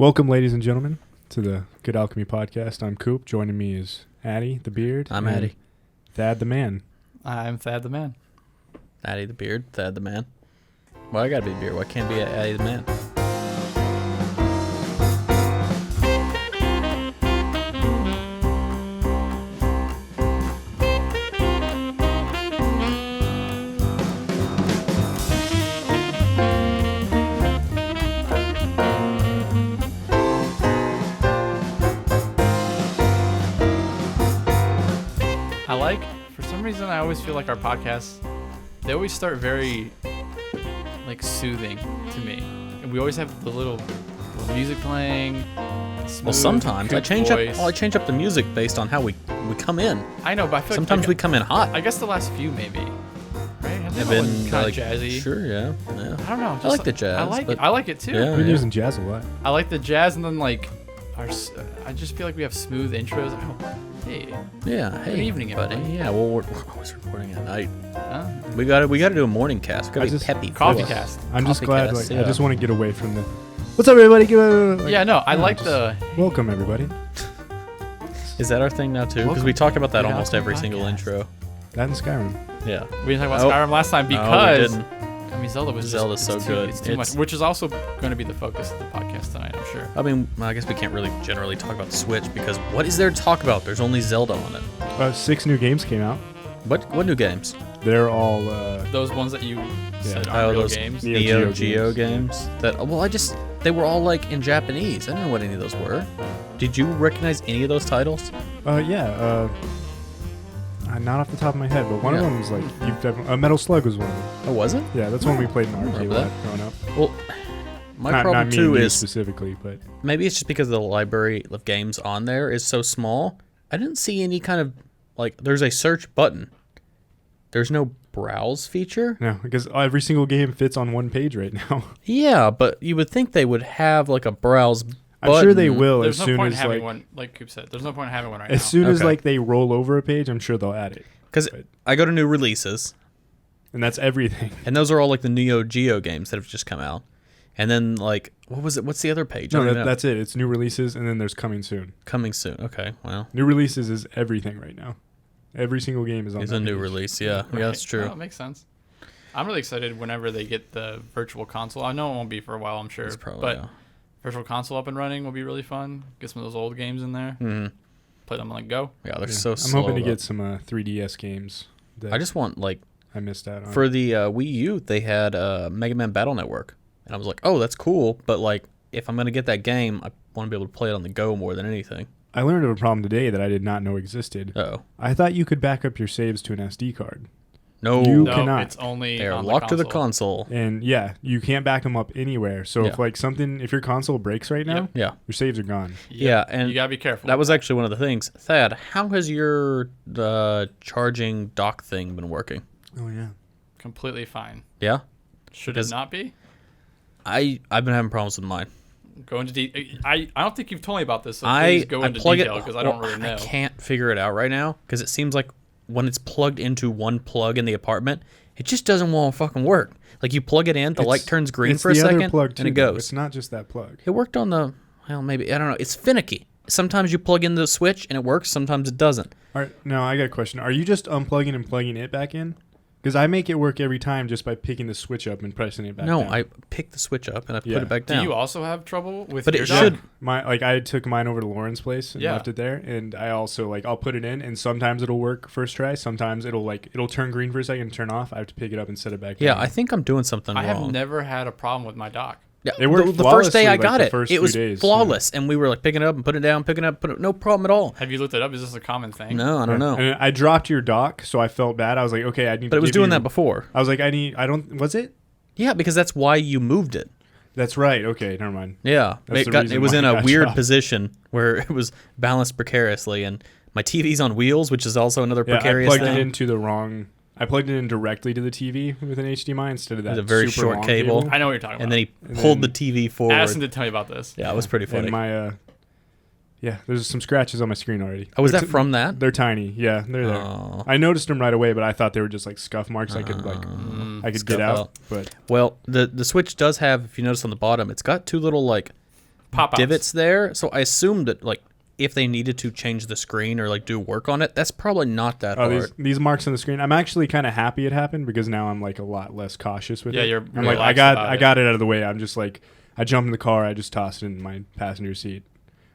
Welcome, ladies and gentlemen, to the Good Alchemy podcast. I'm Coop. Joining me is Addy the Beard. I'm Addy. Thad the Man. I'm Thad the Man. Addy the Beard, Thad the Man. Well, I gotta be the Beard. Why can't be Addy the Man? For some reason, I always feel like our podcasts, they always start very, soothing to me. And we always have the little music playing. Smooth, Well, sometimes I change voice. up the music based on how we come in. I know, but I feel Sometimes like we come in hot. I guess the last few maybe, right? Have they They've all been kind like of jazzy? Sure, yeah. I don't know. I like the jazz. I like it too. Yeah. We've been using jazz a lot. I like the jazz, and then I just feel like we have smooth intros. Oh, hey. Yeah. Hey, Good evening, buddy. everybody. Yeah. Well, we're always recording at night. Huh? We got to do a morning cast. We got to be peppy. Coffee full. cast. I'm just Coffee glad. cast, I yeah. just want to get away from the. What's up, everybody? Yeah, no, I like just the. Welcome, everybody. Is that our thing now too? Because Welcome we talk about that to the almost Alchemy every single podcast. intro. That in Skyrim. Yeah. We didn't talk about Oh. Skyrim last time No, we because didn't. I mean Zelda was Zelda's just, so it's good. Too, it's too much, which is also going to be the focus of the podcast tonight, I'm sure. I mean, I guess we can't really generally talk about the Switch because what is there to talk about? There's only Zelda on it. 6 new games came out. What new games? They're all. Those ones that you said Oh, aren't real those games. Neo Geo games. games. They were all like in Japanese. I don't know what any of those were. Did you recognize any of those titles? Yeah. Not off the top of my head, but one of Yeah. them was like Metal Slug was one of them. Oh, was it? Yeah, that's one we played in arcade remember a lot that. growing up. Well, my not problem me too and you is specifically, but maybe it's just because the library of games on there is so small. I didn't see any kind of there's a search button. There's no browse feature. no, because every single game fits on one page right now. Yeah, but you would think they would have like a browse button. I'm sure they will There's as no soon point in as having one, like Coop said. There's no point in having one right as now. soon as Okay. they roll over a page, I'm sure they'll add it. Because I go to new releases, And that's everything. and those are all like the Neo Geo games that have just come out. And then what was it? What's the other page? I No, don't even know. that's it. It's new releases, and then there's coming soon. Coming soon. Okay, well, New releases is everything right now. Every single game is on it's that a new page. release. Yeah, yeah, that's true. Oh, it makes sense. I'm really excited whenever they get the virtual console. I know it won't be for a while, I'm sure. It's probably, but yeah. virtual console up and running will be really fun. Get some of those old games in there. Mm-hmm. Play them on go. Yeah, they're Yeah. so I'm slow. hoping to though. get some 3DS games that I just want I missed out on. for the Wii U, they had Mega Man Battle Network, and I was like, oh, that's cool. But if I'm gonna get that game, I want to be able to play it on the go more than anything. I learned of a problem today that I did not know existed. Oh, I thought you could back up your saves to an SD card. no, You No, cannot. it's only they are on locked to the console. console. And yeah, you can't back them up anywhere. So Yeah. if your console breaks right now, Yep. Yeah, your saves are gone. Yep. yeah, and you gotta be careful. that was actually one of the things. Thad, how has your charging dock thing been working? Oh yeah. completely fine. Yeah, Should Because- it not be? I've been having problems with mine. Go into I don't think you've told me about this. So I please go into plug detail it because I don't well, really know. I can't figure it out right now because it seems like when it's plugged into one plug in the apartment, it just doesn't want to fucking work. Like you plug it in, the light turns green It's for a the other second, plug too, and it though. goes. It's not just that plug. It worked on maybe I don't know. It's finicky. Sometimes you plug in the switch and it works. Sometimes it doesn't. All right, now I got a question. Are you just unplugging and plugging it back in? Because I make it work every time just by picking the switch up and pressing it back No, down. I pick the switch up and I Yeah. put it back Do down. you also have trouble with But your it dock? should- I took mine over to Lauren's place and Yeah. left it there, and I also I'll put it in, and sometimes it'll work first try. Sometimes it'll turn green for a second and turn off. I have to pick it up and set it back Yeah, down. I think I'm doing something I have wrong. never had a problem with my dock. Yeah, It worked the first day flawlessly, I like, got the it. first It few was days, flawless, and we were picking it up and putting it down, no problem at all. Have you looked it up? Is this a common thing? No, I don't know. And I dropped your dock, so I felt bad. I was like, okay, I need. But to it was give doing you- that before. I was like, I don't. Was it? Yeah, because that's why you moved it. That's right. Okay, never mind. Yeah, That's the reason it was why in I a got weird dropped. position where it was balanced precariously, and my TV's on wheels, which is also another Yeah, I precarious plugged thing. it into the wrong. I plugged it in directly to the TV with an HDMI instead of that It's a very super short long cable. I know what you're talking about. And then he And pulled the then- TV forward. Addison did tell me about this. Yeah, it was pretty funny. And my yeah, there's some scratches on my screen already. Oh, was They're that from that? They're tiny. Yeah, they're there. Oh. I noticed them right away, but I thought they were just like scuff marks. I could Scuff get out. out. But Well, the Switch does have, if you notice on the bottom, it's got two little Pop-outs. divots there. So I assumed that like if they needed to change the screen or like do work on it, that's probably not that hard. These marks on the screen. I'm actually kind of happy it happened because now I'm like a lot less cautious with it. You're I'm like I relaxed got it out of the way. I'm just like I jumped in the car. I just tossed it in my passenger seat.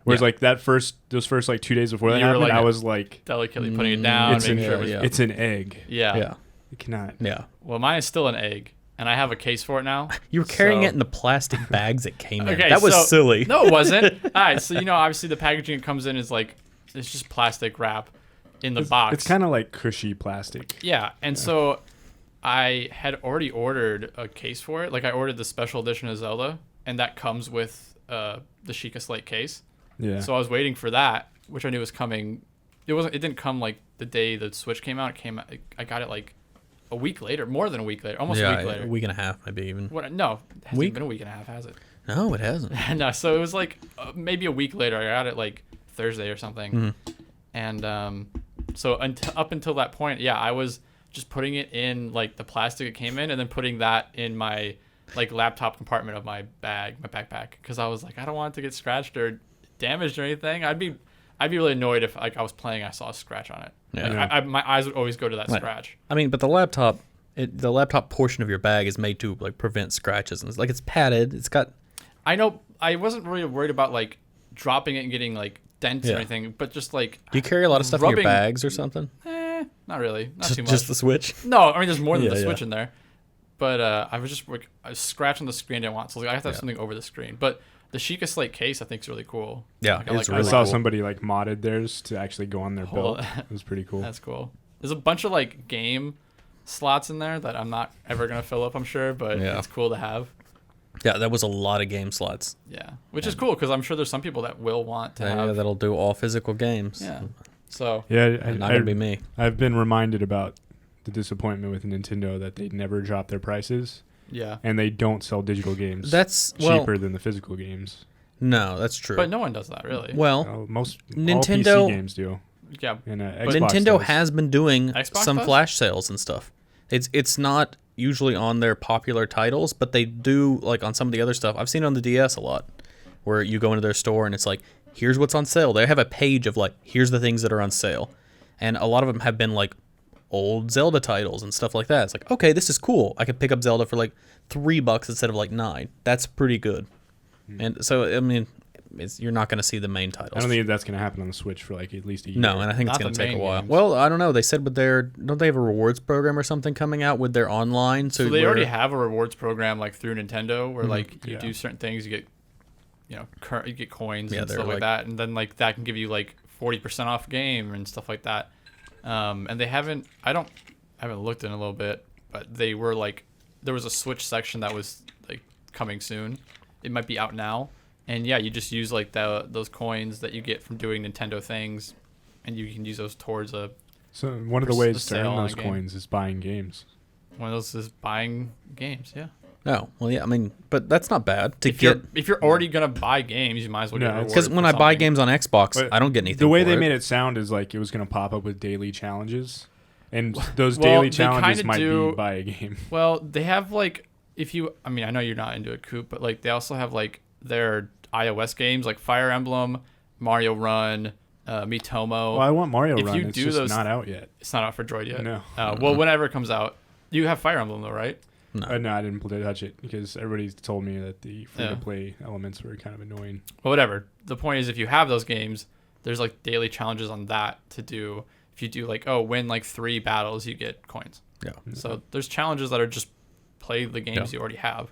Whereas like those first like 2 days before that happened, I was like delicately putting it down. It's It's an egg. Yeah. It cannot. Yeah. Well, mine is still an egg, and I have a case for it now. You were carrying it in the plastic bags it came in. Okay, That was silly. No, it wasn't. All right, so obviously the packaging it comes in is like it's just plastic wrap in the box. It's kind of like cushy plastic. Yeah, and so I had already ordered a case for it. Like I ordered the special edition of Zelda, and that comes with the Sheikah Slate case. Yeah. So I was waiting for that, which I knew was coming. It didn't come like the day the Switch came out. It came out. I got it like a week later, more than a week later, almost a week later. A week and a half, maybe even. What? No, it hasn't even been a week and a half, has it? No, it hasn't. No, so it was like maybe a week later. I got it like Thursday or something, and so up until that point, I was just putting it in like the plastic it came in, and then putting that in my like laptop compartment of my backpack, because I was like, I don't want it to get scratched or damaged or anything. I'd be really annoyed if like I was playing, I saw a scratch on it. Yeah. Like, my eyes would always go to that scratch. I mean, but the laptop portion of your bag is made to like prevent scratches, and it's padded. It's got. I know. I wasn't really worried about like dropping it and getting like dents or anything, but just like. Do you carry a lot of stuff in your bags or something? Not really. Not too much. Just the Switch? No, I mean there's more than the Switch in there. But I was just like I was scratching the screen I didn't want, so like, I have to have something over the screen. But the Sheikah Slate case I think is really cool. Yeah, like, I saw somebody like modded theirs to actually go on their belt. It was pretty cool. That's cool. There's a bunch of like game slots in there that I'm not ever gonna fill up, I'm sure, but it's cool to have. Yeah, that was a lot of game slots. Yeah, which is cool because I'm sure there's some people that will want to have. Yeah, that'll do all physical games. Yeah. So. Yeah, not gonna be me. I've been reminded about the disappointment with Nintendo that they never drop their prices. Yeah. And they don't sell digital games. That's cheaper than the physical games. No, that's true. But no one does that really. Well, most Nintendo all PC games do. Yeah. And Nintendo has been doing Xbox some does? flash sales and stuff. It's not usually on their popular titles, but they do like on some of the other stuff. I've seen it on the DS a lot, where you go into their store and it's like, here's what's on sale. They have a page of like, here's the things that are on sale, and a lot of them have been like old Zelda titles and stuff like that. It's like, okay, this is cool. I could pick up Zelda for like $3 instead of like $9. That's pretty good. And so I mean, you're not going to see the main titles. I don't think that's going to happen on the Switch for like at least a year. No, and I think it's going to take a while. games. Well, I don't know. They said don't they have a rewards program or something coming out with their online? So they already have a rewards program like through Nintendo where like you do certain things, you get you get coins and stuff like that, and then like that can give you like 40% off game and stuff like that. And they haven't. I haven't looked in a little bit, but they were like there was a Switch section that was like coming soon. It might be out now. And yeah, you just use like those coins that you get from doing Nintendo things, and you can use those towards a. So one of the ways to sale earn on a those game. coins is buying games. One of those is buying games. Yeah. Oh, well, yeah. I mean, but that's not bad If you're already gonna buy games, you might as well get rewarded. Because when for I buy something. games on Xbox, But I don't get anything. The way for they it. made it sound is like it was going to pop up with daily challenges, and those Well, daily they challenges kinda might do- be buy a game. Well, they have like I mean, I know you're not into it, Coop, but like they also have like their iOS games like Fire Emblem, Mario Run, Miitomo. Well, I want Mario If Run. you It's do just those- not out yet. It's not out for Droid yet. No. Well, whenever it comes out, you have Fire Emblem though, right? No, I didn't touch it because everybody told me that the free-to-play elements were kind of annoying. Well, whatever. The point is, if you have those games, there's like daily challenges on that to do. If you do like, win like 3 battles, you get coins. Yeah. So there's challenges that are just play the games you already have.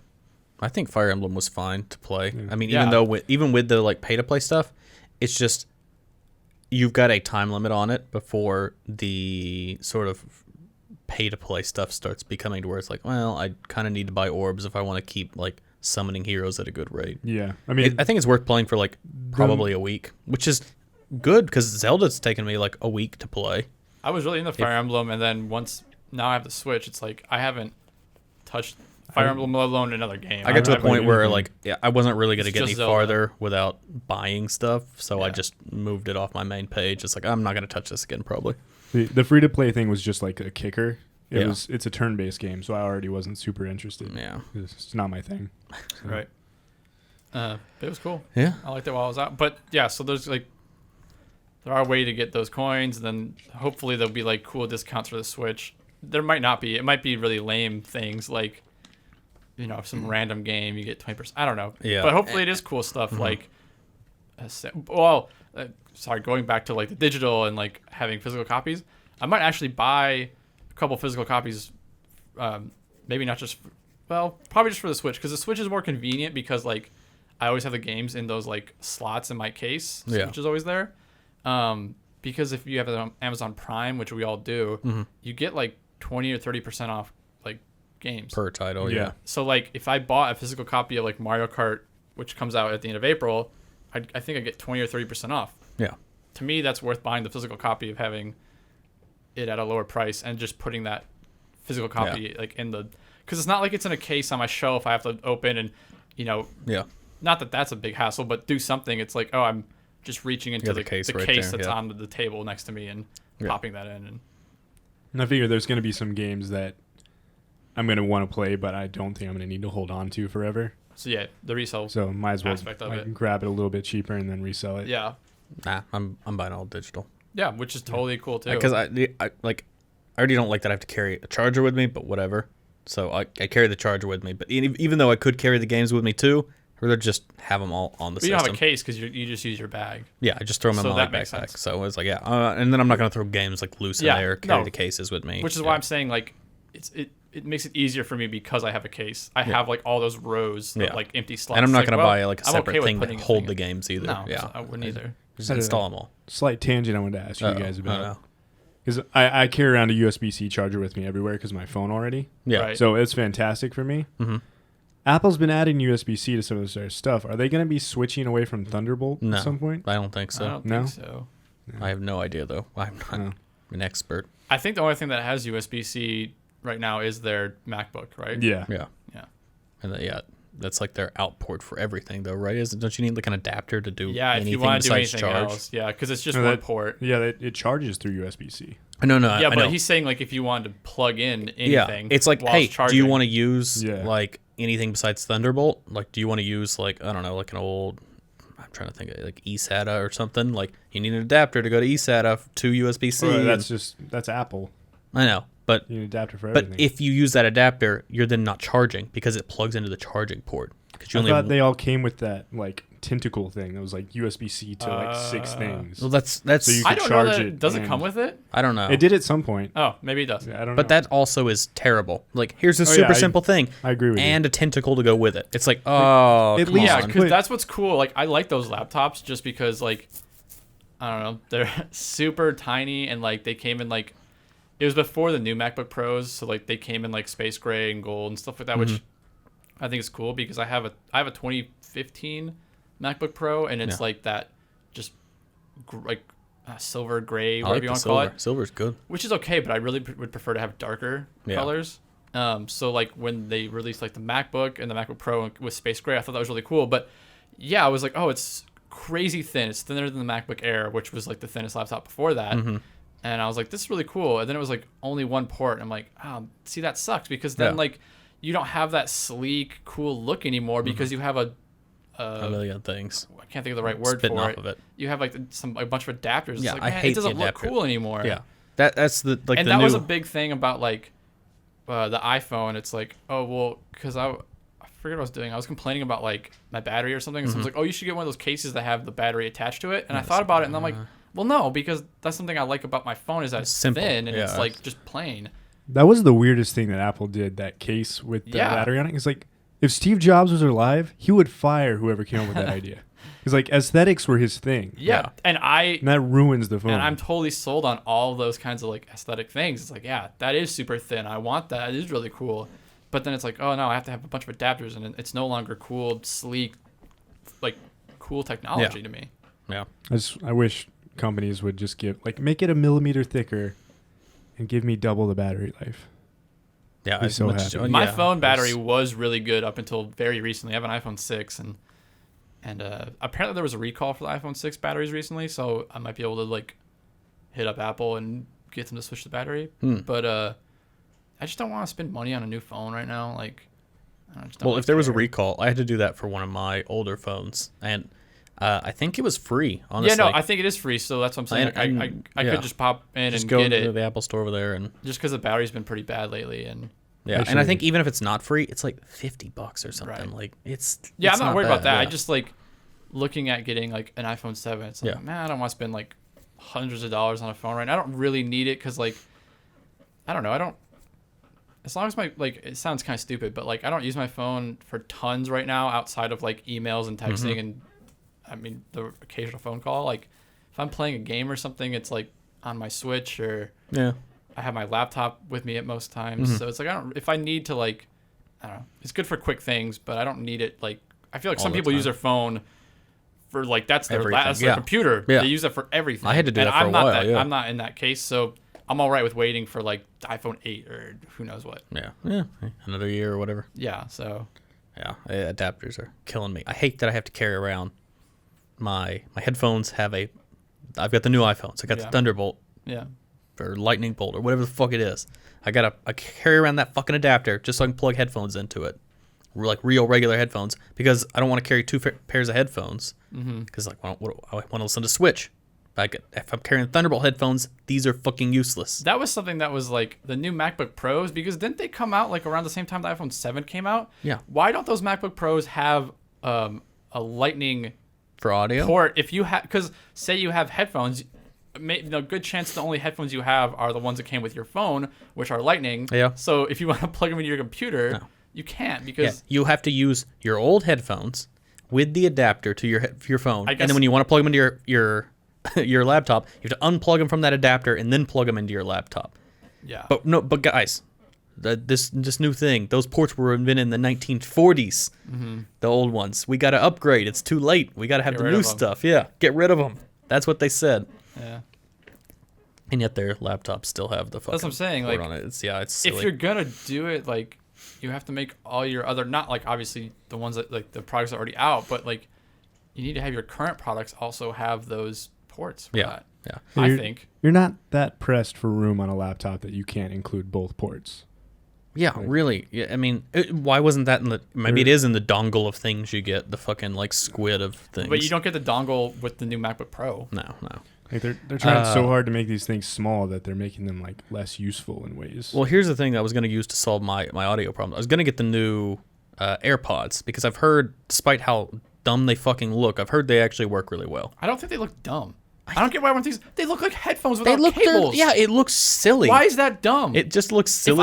I think Fire Emblem was fine to play. Yeah. I mean, Yeah. even with the like pay to play stuff, it's just you've got a time limit on it before the sort of pay to play stuff starts becoming to where it's like, well, I kind of need to buy orbs if I want to keep like summoning heroes at a good rate. Yeah, I mean, I think it's worth playing for like probably a week, which is good because Zelda's taken me like a week to play. I was really into Fire Emblem, and then now I have the Switch. It's like I haven't touched Fire Emblem, let alone another game. I got to a haven't point played where anything. like I wasn't really going to It's get any just Zelda. farther without buying stuff, so I Yeah. just moved it off my main page. It's like I'm not going to touch this again probably. the free-to-play thing was just like a kicker. Yeah. It's a turn-based game, so I already wasn't super interested. Yeah. It's not my thing. So. Right. But it was cool. Yeah. I liked it while I was out. But yeah, so there's like there are a way to get those coins, and then hopefully there'll be like cool discounts for the Switch. There might not be. It might be really lame things like, you know, some random game you get 20%. I don't know. Yeah. But hopefully it is cool stuff like, sorry, going back to like the digital and like having physical copies. I might actually buy a couple physical copies. Maybe not just, probably just for the Switch, because the Switch is more convenient because like I always have the games in those like slots in my case, which is always there. Because if you have it on Amazon Prime, which we all do, you get like 20 or 30% off like games Per title, yeah. So like if I bought a physical copy of like Mario Kart, which comes out at the end of April, I think I get 20 or 30% off. Yeah. To me, that's worth buying the physical copy of having it at a lower price and just putting that physical copy like in the, because it's not like it's in a case on my shelf I have to open and, you know, not that that's a big hassle, but do something. It's like, oh, I'm just reaching into the case right that's there, on the table next to me and popping that in. And I figure there's going to be some games that I'm going to want to play, but I don't think I'm going to need to hold on to forever. So yeah, the resale. So might as well aspect of it. grab it a little bit cheaper and then resell it. Yeah. Nah, I'm buying all digital. Yeah, which is totally cool too. Because I already don't like that I have to carry a charger with me, but whatever. So I carry the charger with me. But even though I could carry the games with me too, I'd rather just have them all on the system. You don't have a case because you just use your bag. Yeah, I just throw them in my backpack. So it's like, and then I'm not going to throw games like loose in there, carry the cases with me. Which is why I'm saying like it makes it easier for me because I have a case. I have like all those rows of like empty slots. And I'm not like, going to buy like a separate thing to hold the in. games either. No, yeah, I wouldn't either. Just install them all. Slight tangent I wanted to ask you guys about. Because I carry around a USB-C charger with me everywhere because my phone already. Yeah. Right. So it's fantastic for me. Mm-hmm. Apple's been adding USB-C to some of their stuff. Are they going to be switching away from Thunderbolt at some point? I don't think so. I don't think so. I have no idea, though. I'm not an expert. I think the only thing that has USB-C right now is their MacBook, right? Yeah. Yeah. And that's like their outport for everything, though, right? Don't you need like an adapter to do anything if you want to do anything charge? else. Yeah, because it's just one port. Yeah, it charges through USB-C. No. Yeah, but but he's saying like if you wanted to plug in anything. It's like, hey, charging, do you want to use like anything besides Thunderbolt? Like, do you want to use like, I don't know, like an old, I'm trying to think of like eSATA or something. Like, you need an adapter to go to eSATA to USB-C. That's Apple. I know, but you need an adapter for everything. But if you use that adapter, you're then not charging because it plugs into the charging port. I thought they all came with that like tentacle thing that was like USB-C to like 6 things. Well, that's. So you I could don't charge know that it. Does it come with it? I don't know. It did at some point. Oh, maybe it does. Yeah, I don't know. But that also is terrible. Like, here's a super simple thing. I agree with you. And a tentacle to go with it. It's like, oh, at come least- Yeah, on. because that's what's cool. Like, I like those laptops just because, like, I don't know, they're super tiny and like they came in like, it was before the new MacBook Pros, so like they came in like space gray and gold and stuff like that, which I think is cool because I have a 2015 MacBook Pro and it's like that, just silver gray, I whatever like you the want to call silver. it. Silver's good. Which is okay, but I really would prefer to have darker colors. So like when they released like the MacBook and the MacBook Pro with space gray, I thought that was really cool. But yeah, I was like, oh, it's crazy thin. It's thinner than the MacBook Air, which was like the thinnest laptop before that. And I was like, this is really cool. And then it was like only one port. And I'm like, oh, see, that sucks because then like you don't have that sleek, cool look anymore because you have a million things. I can't think of the right word Spitting for off it. of it. You have like a bunch of adapters. Yeah, It's like, I man, hate it doesn't the look adapter. cool anymore. Yeah, that's the like. And the that new, was a big thing about like the iPhone. It's like, oh well, because I forget what I was doing. I was complaining about like my battery or something. And someone's like, oh, you should get one of those cases that have the battery attached to it. And I thought about it, and I'm like, well, no, because that's something I like about my phone is that it's simple. thin and Yeah. it's like just plain. That was the weirdest thing that Apple did, that case with the battery on it. It's like, if Steve Jobs was alive, he would fire whoever came up with that idea. Because like aesthetics were his thing. Yeah. And that ruins the phone. And I'm totally sold on all those kinds of like aesthetic things. It's like, yeah, that is super thin. I want that. It is really cool. But then it's like, oh no, I have to have a bunch of adapters, and it's no longer cool, sleek, like cool technology to me. Yeah. I wish companies would just make it a millimeter thicker and give me double the battery life. Yeah, Be so happy. My phone battery was really good up until very recently. I have an iPhone 6, and apparently there was a recall for the iPhone 6 batteries recently, so I might be able to like hit up Apple and get them to switch the battery. But I just don't want to spend money on a new phone right now. Like, Well, if there was a recall, I had to do that for one of my older phones, and I think it was free. Honestly, yeah, no, I think it is free. So that's what I'm saying. I could just pop in just and go get to it. the Apple Store over there, and Just because the battery's been pretty bad lately, and and I think even if it's not free, it's like $50 or something. Right. Like it's I'm not worried about that. Yeah. I just like looking at getting like an iPhone 7. It's like, man, I don't want to spend like hundreds of dollars on a phone right now. I don't really need it because like I don't know. As long as it sounds kind of stupid, but like I don't use my phone for tons right now outside of like emails and texting and I mean the occasional phone call. Like if I'm playing a game or something, it's like on my Switch or I have my laptop with me at most times. So it's like if I need to like I don't know. It's good for quick things, but I don't need it like I feel like some people use their phone for like that's their computer. Yeah. They use it for everything. I had to do that for a while. I'm not in that case, so I'm all right with waiting for like the iPhone 8 or who knows what. Yeah, another year or whatever. Yeah, so. Yeah, adapters are killing me. I hate that I have to carry around my headphones. I've got the new iPhones. I got the Thunderbolt. Yeah. Or Lightning Bolt or whatever the fuck it is. I carry around that fucking adapter just so I can plug headphones into it, like real regular headphones, because I don't want to carry two pairs of headphones. Because like I want to listen to Switch. If I'm carrying Thunderbolt headphones, these are fucking useless. That was something that was like the new MacBook Pros, because didn't they come out like around the same time the iPhone 7 came out? Yeah. Why don't those MacBook Pros have a Lightning for audio port? If you have, because say you have headphones, a good chance the only headphones you have are the ones that came with your phone, which are Lightning. Yeah. So if you want to plug them into your computer, you can't because you have to use your old headphones with the adapter to your phone, and then when you want to plug them into your laptop, you have to unplug them from that adapter and then plug them into your laptop. Yeah. But guys, this new thing, those ports were invented in the 1940s. The old ones. We got to upgrade. It's too late. We got to have the new stuff. Yeah. Get rid of them. That's what they said. Yeah. And yet their laptops still have the fucking That's what I'm saying. port Like, on it. It's silly. if you're gonna do it, like, you have to make all your other, not like obviously the ones that like the products are already out, but like you need to have your current products also have those ports for that. Yeah. I think you're not that pressed for room on a laptop that you can't include both ports. Yeah, really. Yeah, I mean, why wasn't that in the? Maybe it is in the dongle of things you get, the fucking like squid of things. But you don't get the dongle with the new MacBook Pro. No. Like they're trying so hard to make these things small that they're making them like less useful in ways. Well, here's the thing that I was going to use to solve my audio problem. I was going to get the new AirPods because I've heard, despite how dumb they fucking look, I've heard they actually work really well. I don't think they look dumb. I don't get why everyone thinks they look like headphones without cables. Yeah, it looks silly. Why is that dumb? It just looks silly.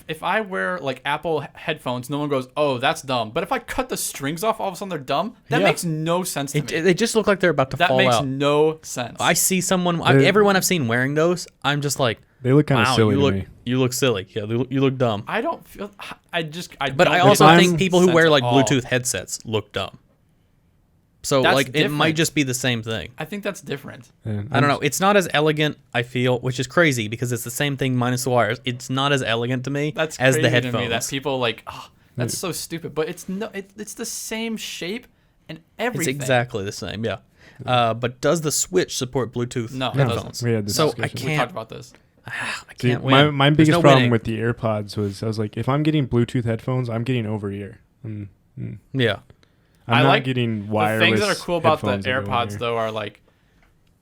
If I wear like Apple headphones, no one goes, "Oh, that's dumb." But if I cut the strings off, all of a sudden they're dumb. That makes no sense to me. They just look like they're about to fall out. That makes no sense. I see someone, everyone I've seen wearing those, I'm just like, they look kind of silly to me. You look silly. Yeah, you look dumb. I don't feel. But I also think people who wear like Bluetooth headsets look dumb. So that's like different. It might just be the same thing. I think that's different. I don't know. It's not as elegant, I feel, which is crazy because it's the same thing minus the wires. It's not as elegant to me as the headphones. To me that people like, that's so stupid. But it's it's the same shape and everything. It's exactly the same, yeah. But does the Switch support Bluetooth headphones? We had this discussion. We talked about this. I can't win. My biggest problem with the AirPods was I was like, if I'm getting Bluetooth headphones, I'm getting over ear. Yeah. I'm not getting wireless. The things that are cool about the AirPods though are like,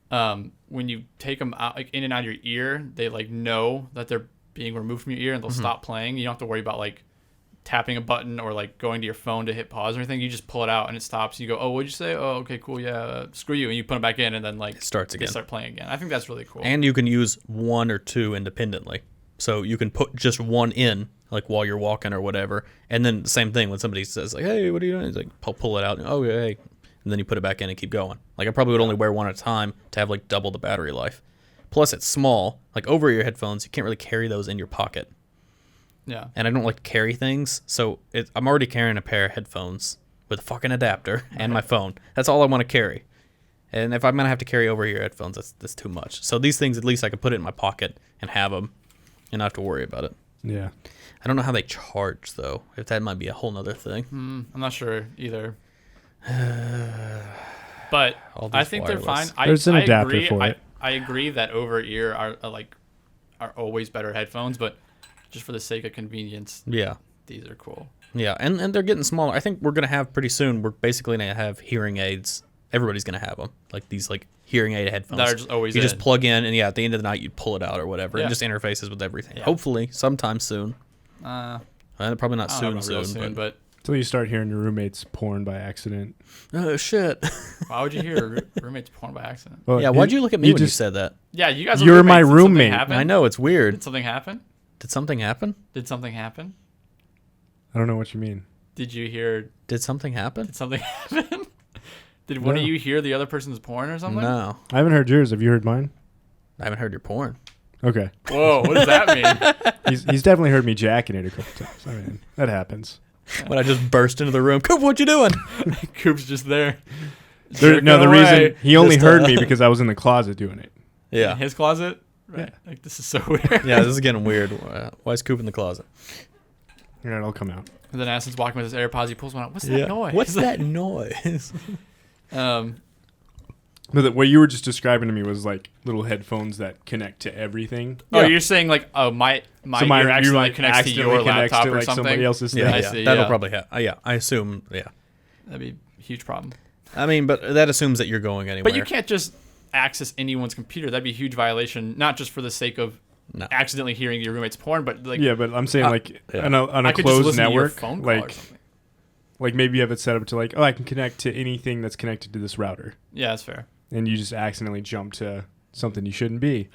when you take them out, like in and out of your ear, they like know that they're being removed from your ear and they'll stop playing. You don't have to worry about like tapping a button or like going to your phone to hit pause or anything. You just pull it out and it stops. You go, oh, what'd you say? Oh, okay, cool, yeah, screw you, and you put them back in and then like it starts again. They start playing again. I think that's really cool. And you can use one or two independently, so you can put just one in. Like while you're walking or whatever, and then same thing when somebody says like, "Hey, what are you doing?" He's like, "Pull it out." And, oh, yeah, hey, and then you put it back in and keep going. Like I probably would only wear one at a time to have like double the battery life. Plus, it's small. Like over-ear headphones, you can't really carry those in your pocket. Yeah. And I don't like to carry things, so I'm already carrying a pair of headphones with a fucking adapter and my phone. That's all I want to carry. And if I'm gonna have to carry over-ear headphones, that's too much. So these things, at least I can put it in my pocket and have them, and not have to worry about it. Yeah. I don't know how they charge though. If that might be a whole nother thing. I'm not sure either. But I think they're fine. There's an adapter for it. I agree that over ear are always better headphones, but just for the sake of convenience, yeah, these are cool. Yeah, and they're getting smaller. I think we're gonna have pretty soon. We're basically gonna have hearing aids. Everybody's gonna have them, like these hearing aid headphones That are just always you just plug in, and at the end of the night you pull it out or whatever, and just interfaces with everything. Yeah. Hopefully, sometime soon. Probably not I don't know, soon, but Until you start hearing your roommates porn by accident. oh shit. why would you hear roommates porn by accident? Well, Yeah, why'd you look at me when you said that? Yeah, you guys. You're my roommates. Did something roommate. happen? I know it's weird. Did something happen? Did something happen? Did something happen? I don't know what you mean. Did you hear? Did something happen? Did something happen? Did one of No. you hear the other person's porn or something? No, I haven't heard yours. Have you heard mine? I haven't heard your porn. Okay. Whoa, what does that mean? He's definitely heard me jacking it a couple times. I mean, that happens. When I just burst into the room, Coop, what you doing? Coop's just there. The jerking reason away. he only Just, heard me because I was in the closet doing it. In Yeah, his closet. Right. Yeah. Like this is so weird. yeah. This is getting weird. Why is Coop in the closet? All right, I'll come out. And then Aston's walking with his AirPods. He pulls one out. What's that noise? What's that noise? But what you were just describing to me was like little headphones that connect to everything. Oh, Yeah. you're saying like, oh, my So ear accidentally like, connects to accidentally your connects laptop to, or like, something. somebody else's Yeah, thing. I yeah. see, That'll yeah. probably happen. Yeah, I assume. Yeah, That'd be a huge problem. I mean, but that assumes that you're going anywhere. But you can't just access anyone's computer. That'd be a huge violation, not just for the sake of No. accidentally hearing your roommate's porn, but like Yeah, but I'm saying like yeah. on a I could just closed listen to your network, phone call or like something. maybe you have it set up to like, oh, I can connect to anything that's connected to this router, Yeah, that's fair. and you just accidentally jump to something you shouldn't be.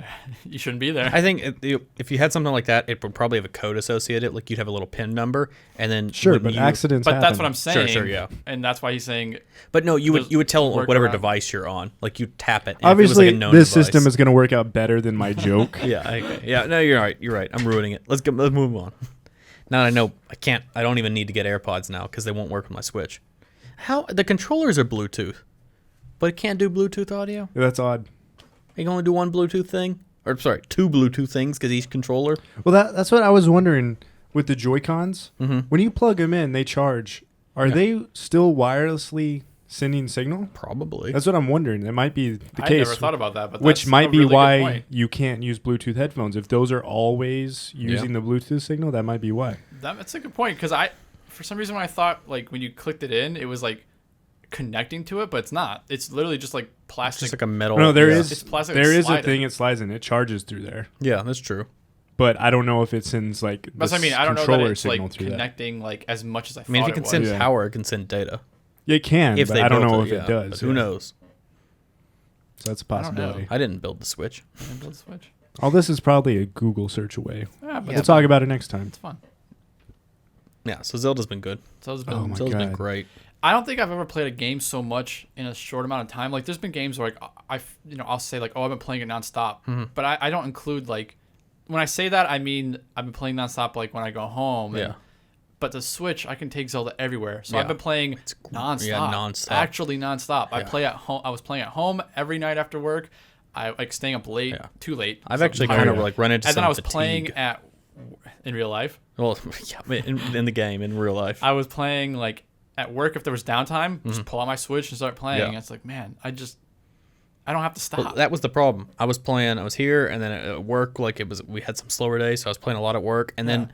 You shouldn't be there. I think if you had something like that, it would probably have a code associated. Like you'd have a little PIN number, and then Sure, when but you, accidents But happen. that's what I'm saying. Sure, yeah. And that's why he's saying But no, you Just would tell work whatever around. device you're on. Like you tap it. And Obviously, if it was like a known this device, system is going to work out better than my joke. Yeah. No, you're right. You're right. I'm ruining it. Let's move on. Now I know I can't. I don't even need to get AirPods now because they won't work with my Switch. How the controllers are Bluetooth, but it can't do Bluetooth audio. That's odd. You can only do one Bluetooth thing, or sorry, two Bluetooth things because each controller. Well, that's what I was wondering with the Joy-Cons. Mm-hmm. When you plug them in, they charge. Are Yeah. they still wirelessly sending signal? Probably. That's what I'm wondering. It might be the I case. never thought about that, but Which that's might a be really good why point. you can't use Bluetooth headphones. If those are always using the Bluetooth signal, that might be why. That's a good point because for some reason, when I thought like when you clicked it in, it was like connecting to it, but it's not. It's literally just like plastic. Just like a metal. No, there yeah. is It's plastic there is a sliding. thing it slides in. It charges through there. Yeah, that's true. But I don't know if it sends like That's what I this mean. I don't know that controller it's signal like through that. connecting like as much as I I mean, if thought it can was. send Yeah. power, it can send data. It can, If but they I don't built know it, if yeah. it does. But who yeah. knows? So that's a I don't know. possibility. I didn't build the Switch. And build a Switch. All this is probably a Google search away. Yeah, but Yeah. We'll talk about it next time. it's fun. Yeah, so Zelda's been good. So it's been. Oh my Zelda's been God. great. I don't think I've ever played a game so much in a short amount of time. Like, there's been games where I'll say like, oh, I've been playing it nonstop, Mm-hmm. but I don't include like, when I say that, I mean I've been playing nonstop like when I go home. Yeah. But the Switch, I can take Zelda everywhere. So Yeah. I've been playing nonstop. Yeah, nonstop. Actually nonstop. I Yeah. play at home. I was playing at home every night after work. I like staying up late, Yeah. too late. I've So actually I'm kind tired. of like run into And some then I was fatigue. playing in real life. Well, yeah, in the game, in real life. I was playing like at work if there was downtime, just pull out my Switch and start playing. Yeah. And it's like, man, I don't have to stop. Well, that was the problem. I was here, and then at work, like we had some slower days, so I was playing a lot at work, and then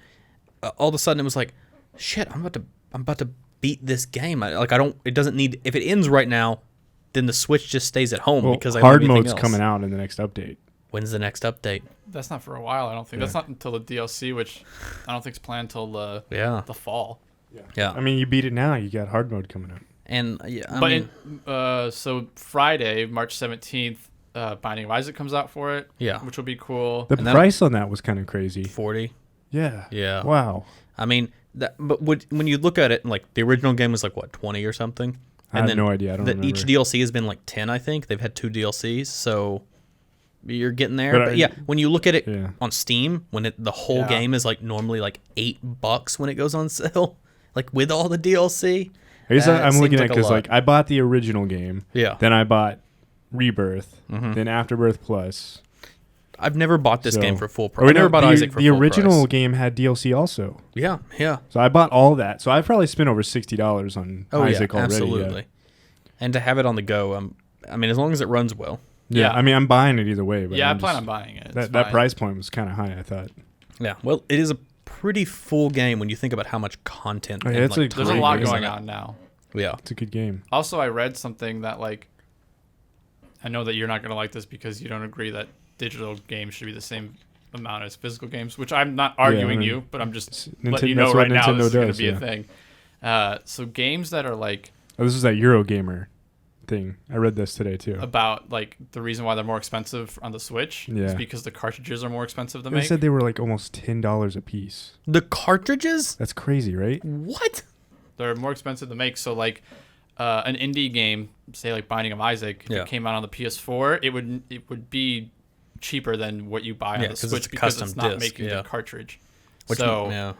all of a sudden it was like, shit, I'm about to beat this game. It doesn't need. If it ends right now, then the Switch just stays at home Well, because I don't hard have anything mode's else. coming out in the next update. When's the next update? That's not for a while, I don't think. Yeah. That's not until the DLC, which I don't think is planned until Yeah, the fall. yeah. I mean, you beat it now. You got hard mode coming out. And yeah, I mean, So Friday, March 17th, Binding of Isaac comes out for it. Yeah. Which will be cool. The And then- price on that was kind of crazy. 40. Yeah. Yeah. Wow. I mean, but when you look at it, like the original game was like what 20 or something. I have no idea. I don't remember. Each DLC has been like 10, I think. They've had 2 DLCs, so you're getting there. But But yeah, when you look at it Yeah. on Steam, when the whole Yeah. game is like normally like $8 when it goes on sale, like with all the DLC. I guess That I'm looking seems at like a because lot. like I bought the original game. Yeah. Then I bought Rebirth. Mm-hmm. Then Afterbirth Plus. I've never bought this So- game for full Or price. I never bought the, Isaac for the full original price. game had DLC also. Yeah, yeah. So I bought all that. So I probably spent over $60 on Oh Isaac yeah, already. absolutely. And to have it on the go, I mean, as long as it runs well. Yeah. Yeah. I mean, I'm buying it either way. But Yeah, I I'm plan just- on buying it. It's That fine. price point was kind of high, I thought. Yeah. Well, it is pretty full game when you think about how much content. Oh, yeah, and, it's like, a There's a great lot game. going on now. Yeah. It's a good game. Also, I read something that like, I know that you're not gonna like this because you don't agree that digital games should be the same amount as physical games, which I'm not arguing you, but I'm just letting you know right now this is gonna be a thing. So games that are like, oh, this is that Eurogamer thing. I read this today too. About like the reason why they're more expensive on the Switch is because the cartridges are more expensive to make. They said they were like almost $10 a piece. The cartridges? That's crazy, right? What? They're more expensive to make. So like an indie game, say like Binding of Isaac, if it came out on the PS4, it would be cheaper than what you buy on the Switch because it's not making the cartridge. Which I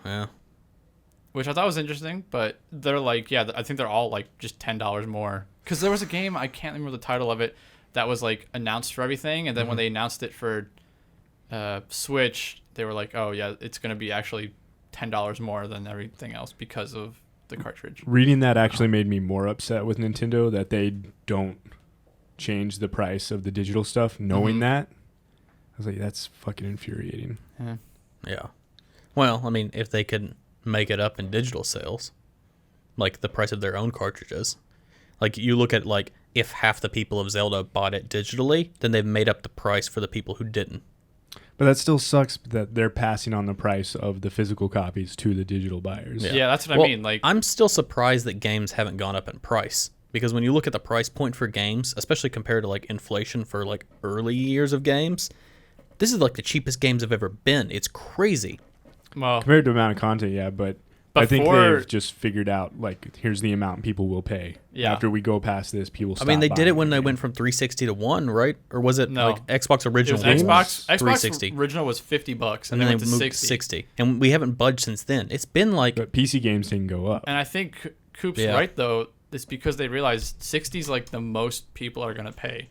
thought was interesting, but they're like, I think they're all like just $10 more. Because there was a game, I can't remember the title of it, that was like announced for everything, and then when they announced it for Switch, they were like, oh yeah, it's going to be actually $10 more than everything else because of the cartridge. Reading that actually made me more upset with Nintendo that they don't change the price of the digital stuff, knowing that. I was like, that's fucking infuriating. Yeah. Well, I mean, if they could make it up in digital sales, like the price of their own cartridges. Like you look at like if half the people of Zelda bought it digitally, then they've made up the price for the people who didn't. But that still sucks that they're passing on the price of the physical copies to the digital buyers. Yeah, that's what I mean. Like, I'm still surprised that games haven't gone up in price, because when you look at the price point for games, especially compared to like inflation for like early years of games, this is like the cheapest games have ever been. It's crazy. Well, compared to the amount of content, but I think they've just figured out, like, here's the amount people will pay. After we go past this, people stop. I mean, they did it when they went from 360 to 1, right? Or was it like Xbox original? It was Xbox 360. original was $50, and then they moved to 60. And we haven't budged since then. It's been like... But PC games didn't go up. And I think Coop's right, though. It's because they realized 60 is like the most people are going to pay.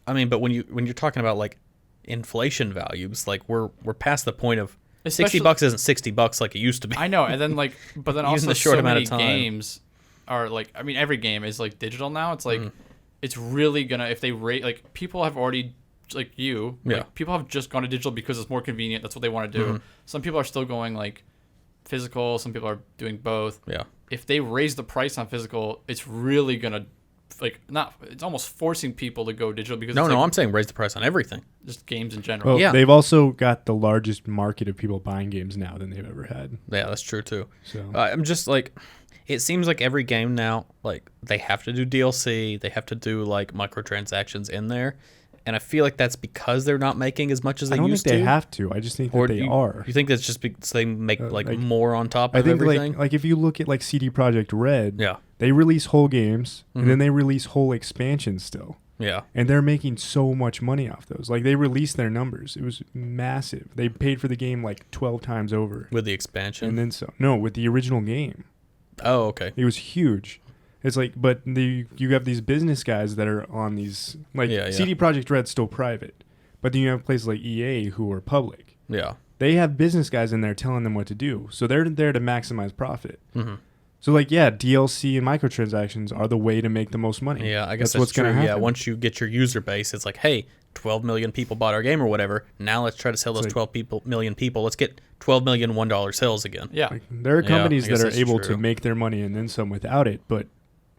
I mean, but when you're talking about like inflation values, like we're past the point of... $60 isn't $60 like it used to be. I know, and then like, but then also the short so amount many of time. games are like, I mean, every game is like digital now. It's like, it's really gonna, if they rate, like people have already, like like, people have just gone to digital because it's more convenient. That's what they want to do. Some people are still going like physical. Some people are doing both. Yeah. If they raise the price on physical, it's really gonna, like, it's almost forcing people to go digital because I'm saying raise the price on everything. Just games in general. Well, they've also got the largest market of people buying games now than they've ever had. Yeah, that's true too. So I'm just like, it seems like every game now, like they have to do DLC, they have to do like microtransactions in there, and I feel like that's because they're not making as much as they used to. I don't think they have to. I just think that they are. You think that's just because they make like more on top of everything? Like if you look at like CD Projekt Red, yeah, they release whole games and then they release whole expansions still. Yeah. And they're making so much money off those. Like they released their numbers. It was massive. They paid for the game like 12 times over. With the expansion? And then so. No, with the original game. Oh, okay. It was huge. It's like, but you have these business guys that are on these, like CD Projekt Red's still private. But then you have places like EA who are public. Yeah. They have business guys in there telling them what to do. So they're there to maximize profit. Mm-hmm. So like, DLC and microtransactions are the way to make the most money. Yeah, I guess that's what's going to happen. Yeah, once you get your user base, it's like, hey, 12 million people bought our game or whatever. Now let's try to sell those 12 million people. Let's get 12 million $1 sales again. Yeah. Like, there are companies that are able to make their money and then some without it. But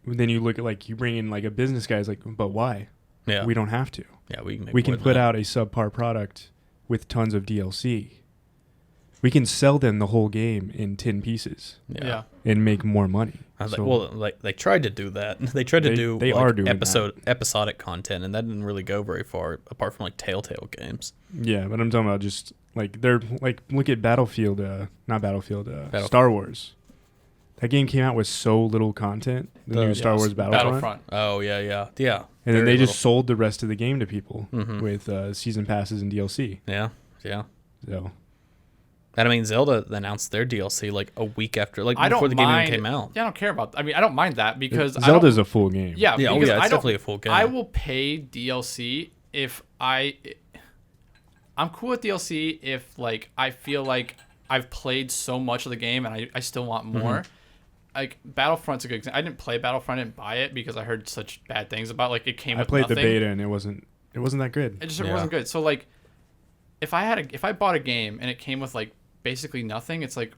then you look at, like, you bring in like a business guy, it's like, but why? Yeah. We don't have to. Yeah, we can put out a subpar product with tons of DLC. We can sell them the whole game in 10 pieces. Yeah. And make more money. I was like, they tried to do that. They tried to do they like, are doing episodic content, and that didn't really go very far, apart from like Telltale games. Yeah, but I'm talking about just like they're like, look at Star Wars. That game came out with so little content. The new Star Wars Battlefront. Oh yeah. And then they just sold the rest of the game to people with season passes and DLC. Yeah. So. And I mean, Zelda announced their DLC like a week after, like before the game even came out. Yeah, I don't care about. I mean, I don't mind that because Zelda's a full game. Yeah, it's definitely a full game. I will pay DLC if I'm cool with DLC if like I feel like I've played so much of the game and I still want more. Like Battlefront's a good example. I didn't play Battlefront, I didn't buy it because I heard such bad things about. Like it came. I played nothing. the beta and it wasn't that good. It wasn't good. So like, if I bought a game and it came with like basically nothing, it's like,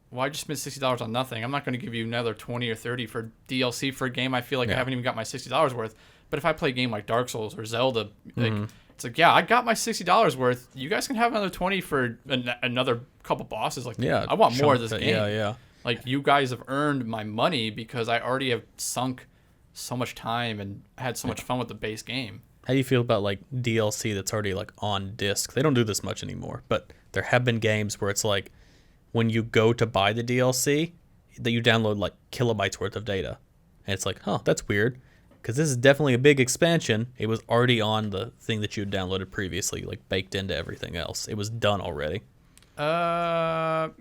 why just spend $60 on nothing? I'm not going to give you another 20 or 30 for DLC for a game I feel like I haven't even got my $60 worth. But if I play a game like Dark Souls or Zelda, like it's like, yeah, I got my $60 worth. You guys can have another 20 for another couple bosses. Like, I want more of this game. Yeah. Like, you guys have earned my money because I already have sunk so much time and had so much fun with the base game. How do you feel about like DLC that's already like on disc? They don't do this much anymore, but there have been games where it's like, when you go to buy the DLC, that you download like kilobytes worth of data. And it's like, that's weird. Because this is definitely a big expansion. It was already on the thing that you had downloaded previously, like baked into everything else. It was done already. Because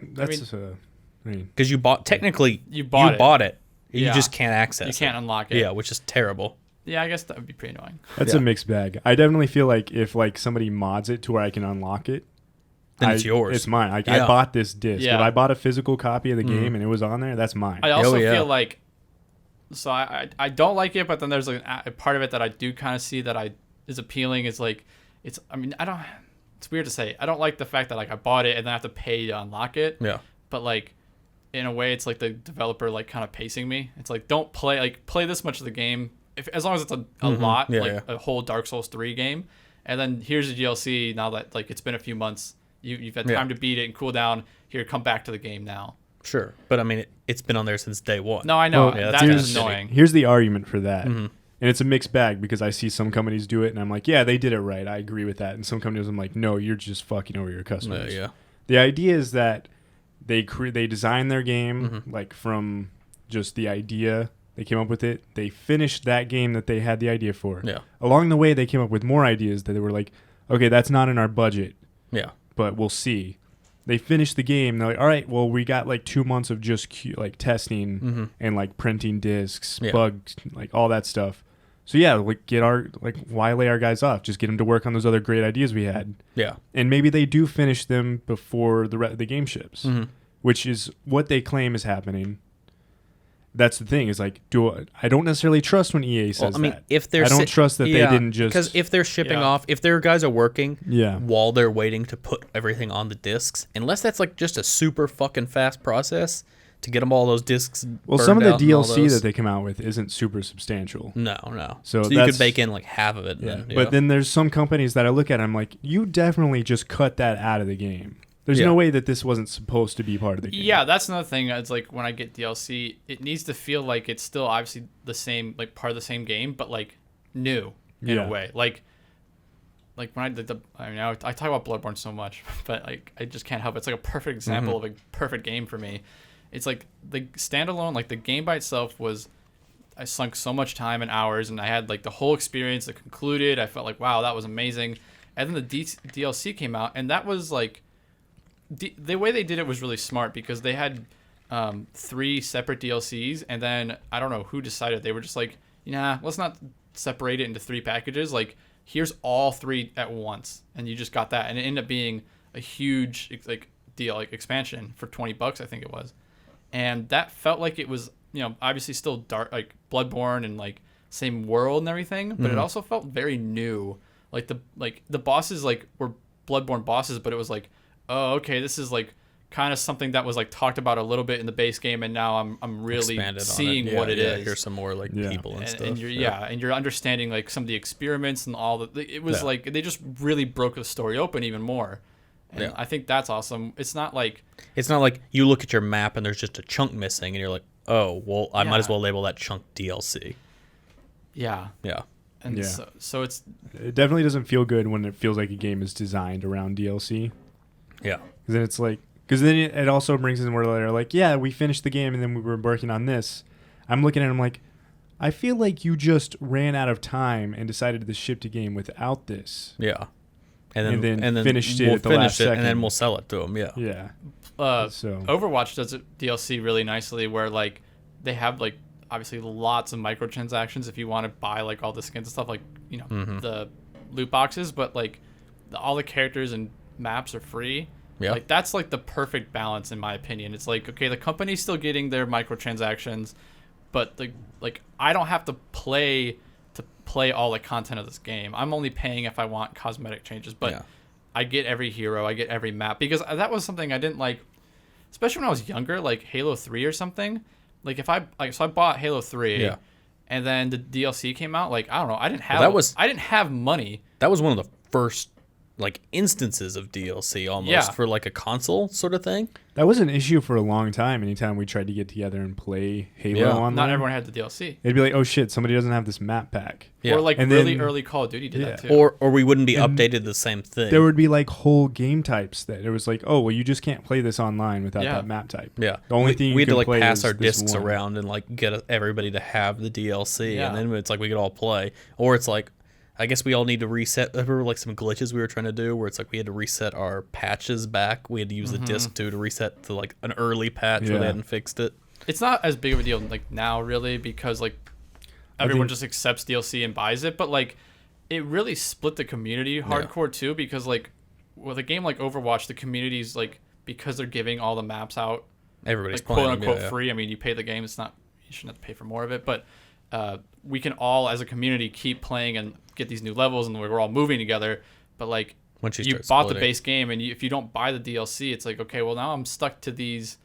you bought, technically, you bought it. You just can't access it. You can't unlock it. Yeah, which is terrible. Yeah, I guess that would be pretty annoying. That's a mixed bag. I definitely feel like if like somebody mods it to where I can unlock it, then it's yours. It's mine. I bought this disc. Yeah. If I bought a physical copy of the game and it was on there, that's mine. I also feel like, so I don't like it, but then there's like a part of it that I do kind of see that is appealing. Is like, it's weird to say. I don't like the fact that like I bought it and then I have to pay to unlock it. Yeah. But like, in a way, it's like the developer like kind of pacing me. It's like, don't play this much of the game, as long as it's a lot, a whole Dark Souls 3 game, and then here's the DLC. Now that like it's been a few months, you've had time to beat it and cool down. Here, come back to the game now. Sure, but I mean, it's been on there since day one. No, I know. Well, that's annoying. Here's the argument for that. And it's a mixed bag because I see some companies do it and I'm like, yeah, they did it right. I agree with that. And some companies I'm like, no, you're just fucking over your customers. The idea is that they design their game like from just the idea. They came up with it. They finished that game that they had the idea for. Yeah. Like they way, they came up with more ideas that they were like, okay, that's not in our budget. Yeah. But we'll see. They finished the game. They're like, all right, well, we got like 2 months of just like testing and like printing discs, bugs, like all that stuff. So yeah, like why lay our guys off? Just get them to work on those other great ideas we had. Yeah. And maybe they do finish them before the game ships, which is what they claim is happening. That's the thing, is like, I don't necessarily trust when EA says that. If I don't trust that they didn't just... Because if they're shipping off, if their guys are working Yeah. while they're waiting to put everything on the discs, unless that's like just a super fucking fast process to get them all those discs Well, some of the DLC that they come out with isn't super substantial. No. So you could bake in like half of it. But then there's some companies that I look at and I'm like, you definitely just cut that out of the game. There's no way that this wasn't supposed to be part of the game. Yeah, that's another thing. It's like when I get DLC, it needs to feel like it's still obviously the same, like part of the same game, but like new in a way. Like when I did I talk about Bloodborne so much, but like I just can't help it. It's like a perfect example of a perfect game for me. It's like the standalone, like the game by itself I sunk so much time and hours, and I had like the whole experience that concluded. I felt like, wow, that was amazing. And then the DLC came out, and that was like, the way they did it was really smart because they had 3 separate DLCs, and then I don't know who decided. They were just like, let's not separate it into 3 packages. Like, here's all 3 at once, and you just got that, and it ended up being a huge like deal, like expansion for $20, I think it was, and that felt like it was obviously still dark, like Bloodborne and like same world and everything, but it also felt very new. Like the bosses like were Bloodborne bosses, but it was like, oh, okay, this is like kind of something that was like talked about a little bit in the base game, and now I'm really seeing what it is. Here's some more like people and stuff. And you're understanding like some of the experiments and all that. It was like they just really broke the story open even more. And I think that's awesome. It's not like you look at your map and there's just a chunk missing, and you're like, oh, well, I might as well label that chunk DLC. Yeah. Yeah. And so it definitely doesn't feel good when it feels like a game is designed around DLC. Yeah. Because then it's like, then it also brings in where they're like, yeah, we finished the game and then we were working on this. I'm looking at it, I'm like, I feel like you just ran out of time and decided to ship the game without this. Yeah. And then finished it at the last second. And then we'll sell it to them. Yeah. Yeah. So Overwatch does it DLC really nicely, where like they have like obviously lots of microtransactions if you want to buy like all the skins and stuff, like the loot boxes, but like all the characters and maps are free. Yeah. Like that's like the perfect balance in my opinion. It's like, okay, the company's still getting their microtransactions, but like I don't have to play all the content of this game. I'm only paying if I want cosmetic changes, but I get every hero, I get every map, because that was something I didn't like, especially when I was younger, like Halo 3 or something. Like if I bought Halo 3, and then the DLC came out. Like I don't know, I didn't have money. That was one of the first like instances of DLC almost for like a console sort of thing. That was an issue for a long time. Anytime we tried to get together and play Halo online, not everyone had the DLC. It'd be like, oh shit, somebody doesn't have this map pack. Yeah. Or like and really early Call of Duty did that too. Or we wouldn't be updated the same thing. There would be like whole game types that it was like, oh well, you just can't play this online without that map type. Yeah. The only thing we had to like play pass our discs around and like get everybody to have the DLC, and then it's like we could all play. Or it's like, I guess we all need to reset. There were like some glitches we were trying to do where it's like we had to reset our patches back. We had to use the disc to reset to like an early patch where they hadn't fixed it. It's not as big of a deal like now really, because like everyone just accepts DLC and buys it, but like it really split the community hardcore too, because like with a game like Overwatch, the community's like, because they're giving all the maps out, everybody's like, playing quote unquote free. I mean, you pay the game, it's not, you shouldn't have to pay for more of it, but we can all as a community keep playing and get these new levels, and we're all moving together. But like once you bought the base game, and if you don't buy the DLC, it's like, okay, well now I'm stuck to these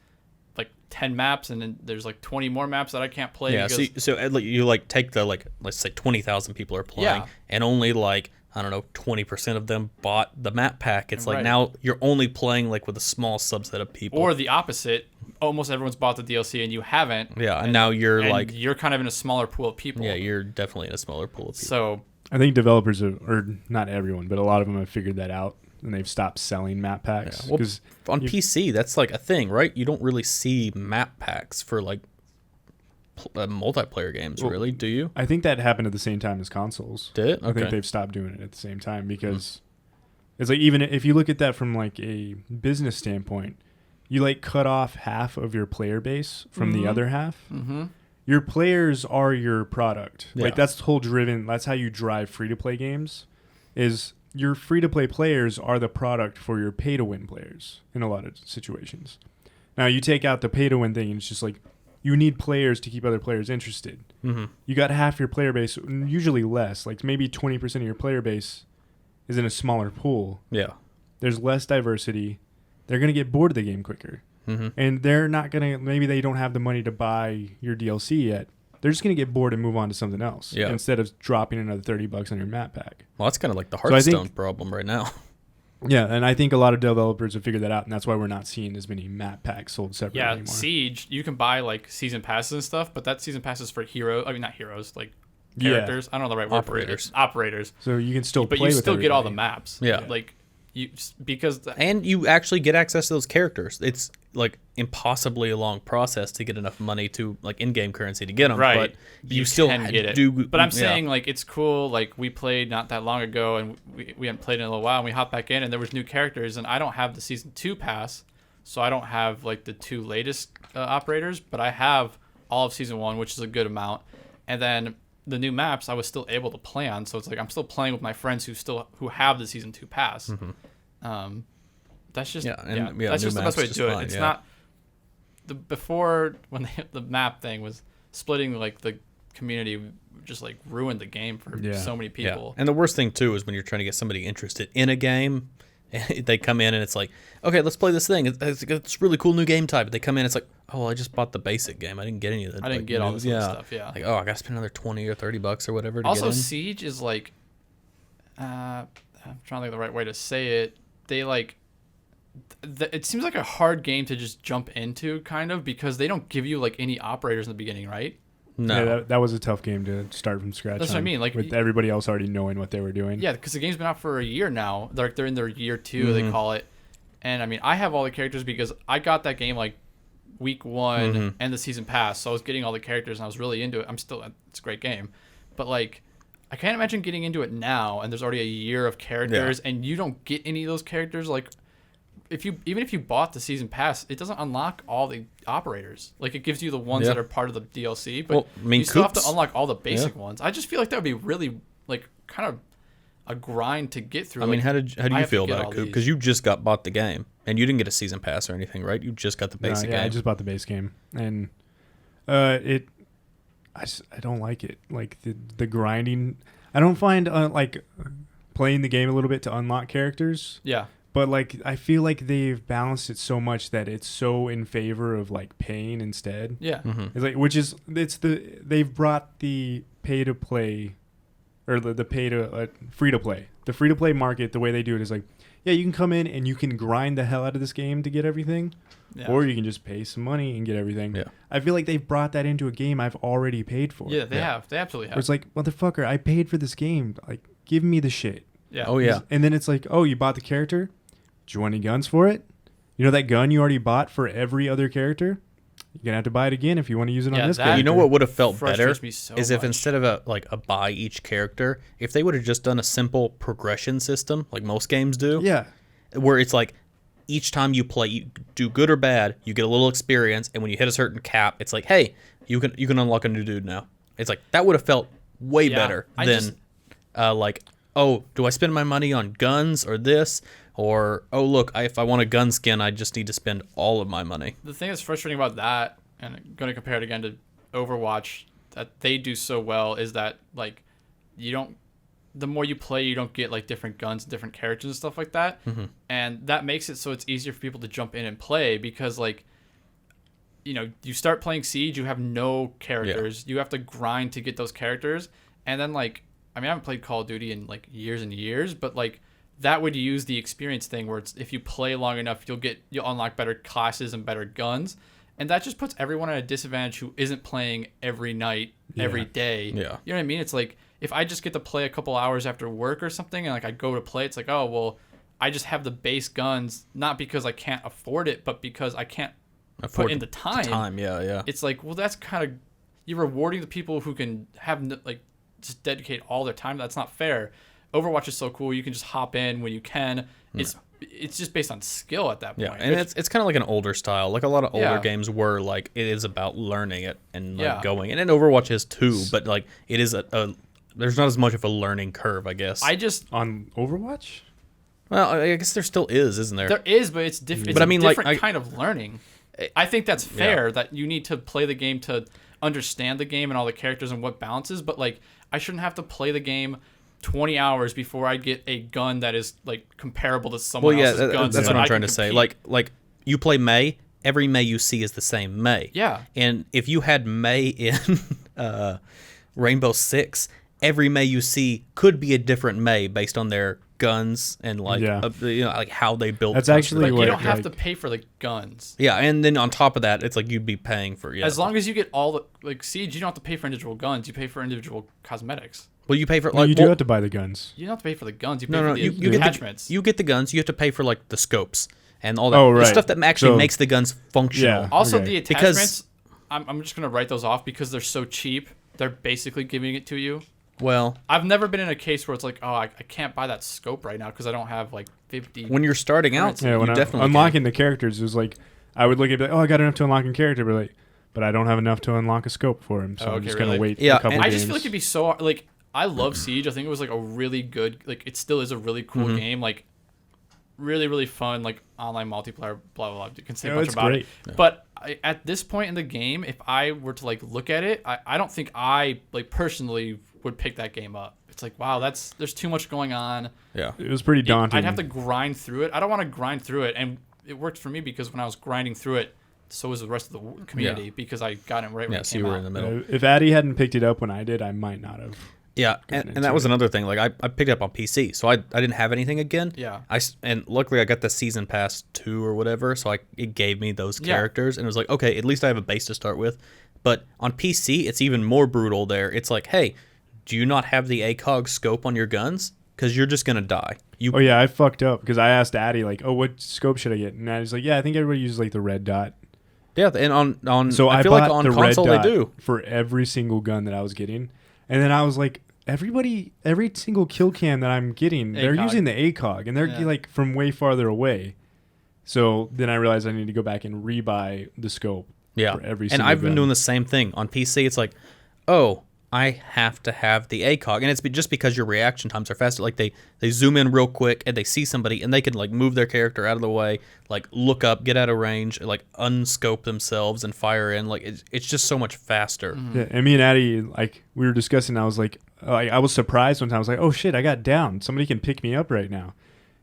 like 10 maps, and then there's like 20 more maps that I can't play. Yeah, so you like take the like, let's say 20,000 people are playing, and only like, I don't know, 20% of them bought the map pack. It's like now you're only playing like with a small subset of people. Or the opposite, almost everyone's bought the DLC and you haven't. Yeah, and now you're like, you're kind of in a smaller pool of people. Yeah, you're definitely in a smaller pool of people. So I think developers or not everyone, but a lot of them have figured that out, and they've stopped selling map packs. Yeah. Well, on PC, that's like a thing, right? You don't really see map packs for like multiplayer games, really, do you? I think that happened at the same time as consoles. Did it? Okay. I think they've stopped doing it at the same time, because it's like, even if you look at that from like a business standpoint, you like cut off half of your player base from the other half. Your players are your product. Like that's that's how you drive free-to-play games, is your free-to-play players are the product for your pay-to-win players in a lot of situations. Now you take out the pay-to-win thing, and it's just like, you need players to keep other players interested. You got half your player base, usually less, like maybe 20% of your player base is in a smaller pool. Yeah. There's less diversity. They're going to get bored of the game quicker. And they're not going to, maybe they don't have the money to buy your DLC yet. They're just going to get bored and move on to something else instead of dropping another $30 on your map pack. Well, that's kind of like the Hearthstone problem right now. Yeah, and I think a lot of developers have figured that out, and that's why we're not seeing as many map packs sold separately anymore. Siege, you can buy like season passes and stuff, but that season pass is for heroes. I mean, not heroes, like characters. I don't know the right word for it. Operators. So you can still play with but you still everybody. get all the maps. Yeah. Like and you actually get access to those characters. It's like impossibly a long process to get enough money to like in-game currency to get them, right? But you still can get it. But I'm saying like it's cool. Like we played not that long ago, and we hadn't played in a little while, and we hopped back in, and there was new characters, and I don't have the season 2 pass, so I don't have like the 2 latest operators, but I have all of season 1, which is a good amount, and then the new maps I was still able to play on, so it's like I'm still playing with my friends who have the season 2 pass. That's just that's just the best way to do it. It's not before when the map thing was splitting, like the community just like ruined the game for so many people. And the worst thing too is when you're trying to get somebody interested in a game, and they come in and it's like, okay, let's play this thing. It's a really cool new game type. But they come in, it's like, oh, well, I just bought the basic game. I didn't get any of that. I didn't get all this other stuff. Yeah. Like, oh, I gotta spend another $20 or $30 or whatever. To also, get in. Siege is like, I'm trying to think of the right way to say it. They like, it seems like a hard game to just jump into, kind of, because they don't give you like any operators in the beginning, right? No, yeah, that was a tough game to start from scratch. That's what I mean, like with everybody else already knowing what they were doing. Yeah, because the game's been out for a year now. They're in their year 2, they call it. And I mean, I have all the characters because I got that game like week 1 and the season pass, so I was getting all the characters and I was really into it. It's a great game, but like, I can't imagine getting into it now and there's already a year of characters and you don't get any of those characters. Like, even if you bought the season pass, it doesn't unlock all the operators. Like, it gives you the ones that are part of the DLC, but you still have to unlock all the basic ones. I just feel like that would be really like kind of a grind to get through. I mean, how do you feel about it, Coop? Because you just bought the game and you didn't get a season pass or anything, right? You just got the basic game. I just bought the base game, and I don't like it. Like the grinding, I don't find playing the game a little bit to unlock characters. Yeah. But like I feel like they've balanced it so much that it's so in favor of like paying instead. Yeah. It's like they've brought the pay to play or the pay to free to play. The free to play market, the way they do it is like, yeah, you can come in and you can grind the hell out of this game to get everything. Yeah. Or you can just pay some money and get everything. Yeah. I feel like they've brought that into a game I've already paid for. Yeah, they have. They absolutely have. Where it's like, motherfucker, I paid for this game. Like, give me the shit. Yeah. Oh, yeah. And then it's like, oh, you bought the character? Do you want any guns for it? You know that gun you already bought for every other character? You're going to have to buy it again if you want to use it on this character. You know what would have felt better so is if instead of a buy each character, if they would have just done a simple progression system like most games do. Yeah. Where it's like each time you play, you do good or bad, you get a little experience, and when you hit a certain cap, it's like, hey, you can unlock a new dude now. It's like that would have felt way better than like, oh, do I spend my money on guns or this? Or, oh, look, if I want a gun skin, I just need to spend all of my money. The thing that's frustrating about that, and I'm going to compare it again to Overwatch, that they do so well is that, like, the more you play, you don't get, like, different guns, different characters and stuff like that. Mm-hmm. And that makes it so it's easier for people to jump in and play because, like, you know, you start playing Siege, you have no characters. Yeah. You have to grind to get those characters. And then, like, I mean, I haven't played Call of Duty in, like, years and years, but, like, that would use the experience thing where it's if you play long enough, you'll unlock better classes and better guns. And that just puts everyone at a disadvantage who isn't playing every night, every day. Yeah. You know what I mean? It's like if I just get to play a couple hours after work or something and like I go to play, it's like, oh, well, I just have the base guns, not because I can't afford it, but because I can't put in the time. Yeah. It's like, well, that's kind of, you're rewarding the people who can have like just dedicate all their time. That's not fair. Overwatch is so cool. You can just hop in when you can. It's just based on skill at that point. Yeah, and it's kind of like an older style. Like a lot of older games were like it is about learning it and like going. And Overwatch is too, but like it is there's not as much of a learning curve, I guess. On Overwatch? Well, I guess there still is, isn't there? There is, but it's different. But I mean, different kind of learning. I think that's fair that you need to play the game to understand the game and all the characters and what balances. But like, I shouldn't have to play the game 20 hours before I get a gun that is like comparable to someone else's gun. That's what I'm trying to say. Like you play Mei, every Mei you see is the same Mei. Yeah. And if you had Mei in Rainbow Six, every Mei you see could be a different Mei based on their guns and like like how they build. That's actually what you don't have to pay for the guns. Yeah, and then on top of that, it's like you'd be paying for as long as you get all the like Siege, you don't have to pay for individual guns. You pay for individual cosmetics. Well, you pay for you do have to buy the guns. You don't have to pay for the guns. You pay for the attachments. You get the guns. You have to pay for like the scopes and all that the stuff that actually makes the guns functional. Yeah, also, the attachments. I'm just gonna write those off because they're so cheap. They're basically giving it to you. Well, I've never been in a case where it's like, oh, I can't buy that scope right now because I don't have like 50. When you're starting out, when I'm definitely unlocking the characters, it was like I would look at it, oh, I got enough to unlock a character, but I don't have enough to unlock a scope for him, so I'm just gonna wait a couple games. I just feel like it'd be so like. I love Siege. I think it was like a really good, like it still is a really cool game. Like really, really fun, like online multiplayer, blah, blah, blah. You can say much about it. Yeah. But at this point in the game, if I were to like look at it, I don't think I like personally would pick that game up. It's like, wow, there's too much going on. Yeah. It was pretty daunting. I'd have to grind through it. I don't want to grind through it. And it worked for me because when I was grinding through it, so was the rest of the community because I got it right when it came out. You were in the middle. If Addy hadn't picked it up when I did, I might not have. Yeah, and that was another thing. Like I picked it up on PC, so I didn't have anything again. Yeah. And luckily I got the Season Pass 2 or whatever, so it gave me those characters, and it was like, okay, at least I have a base to start with. But on PC, it's even more brutal there. It's like, hey, do you not have the ACOG scope on your guns? Because you're just going to die. Oh, yeah, I fucked up because I asked Addy, like, oh, what scope should I get? And Addy's like, yeah, I think everybody uses, like, the red dot. Yeah, and on so I feel bought like on the console red dot they do. For every single gun that I was getting. And then I was like, every single kill cam that I'm getting, they're using the ACOG, and they're like from way farther away. So then I realized I need to go back and rebuy the scope. Yeah, for every and single I've been gun. doing the same thing on PC. It's like, oh, I have to have the ACOG, and it's just because your reaction times are faster. Like they zoom in real quick and they see somebody and they can like move their character out of the way, like look up, get out of range, like unscope themselves and fire in. Like it's just so much faster. Mm-hmm. Yeah, and me and Addie, like we were discussing, I was like, I was surprised one time. I was like, oh shit, I got downed. Somebody can pick me up right now.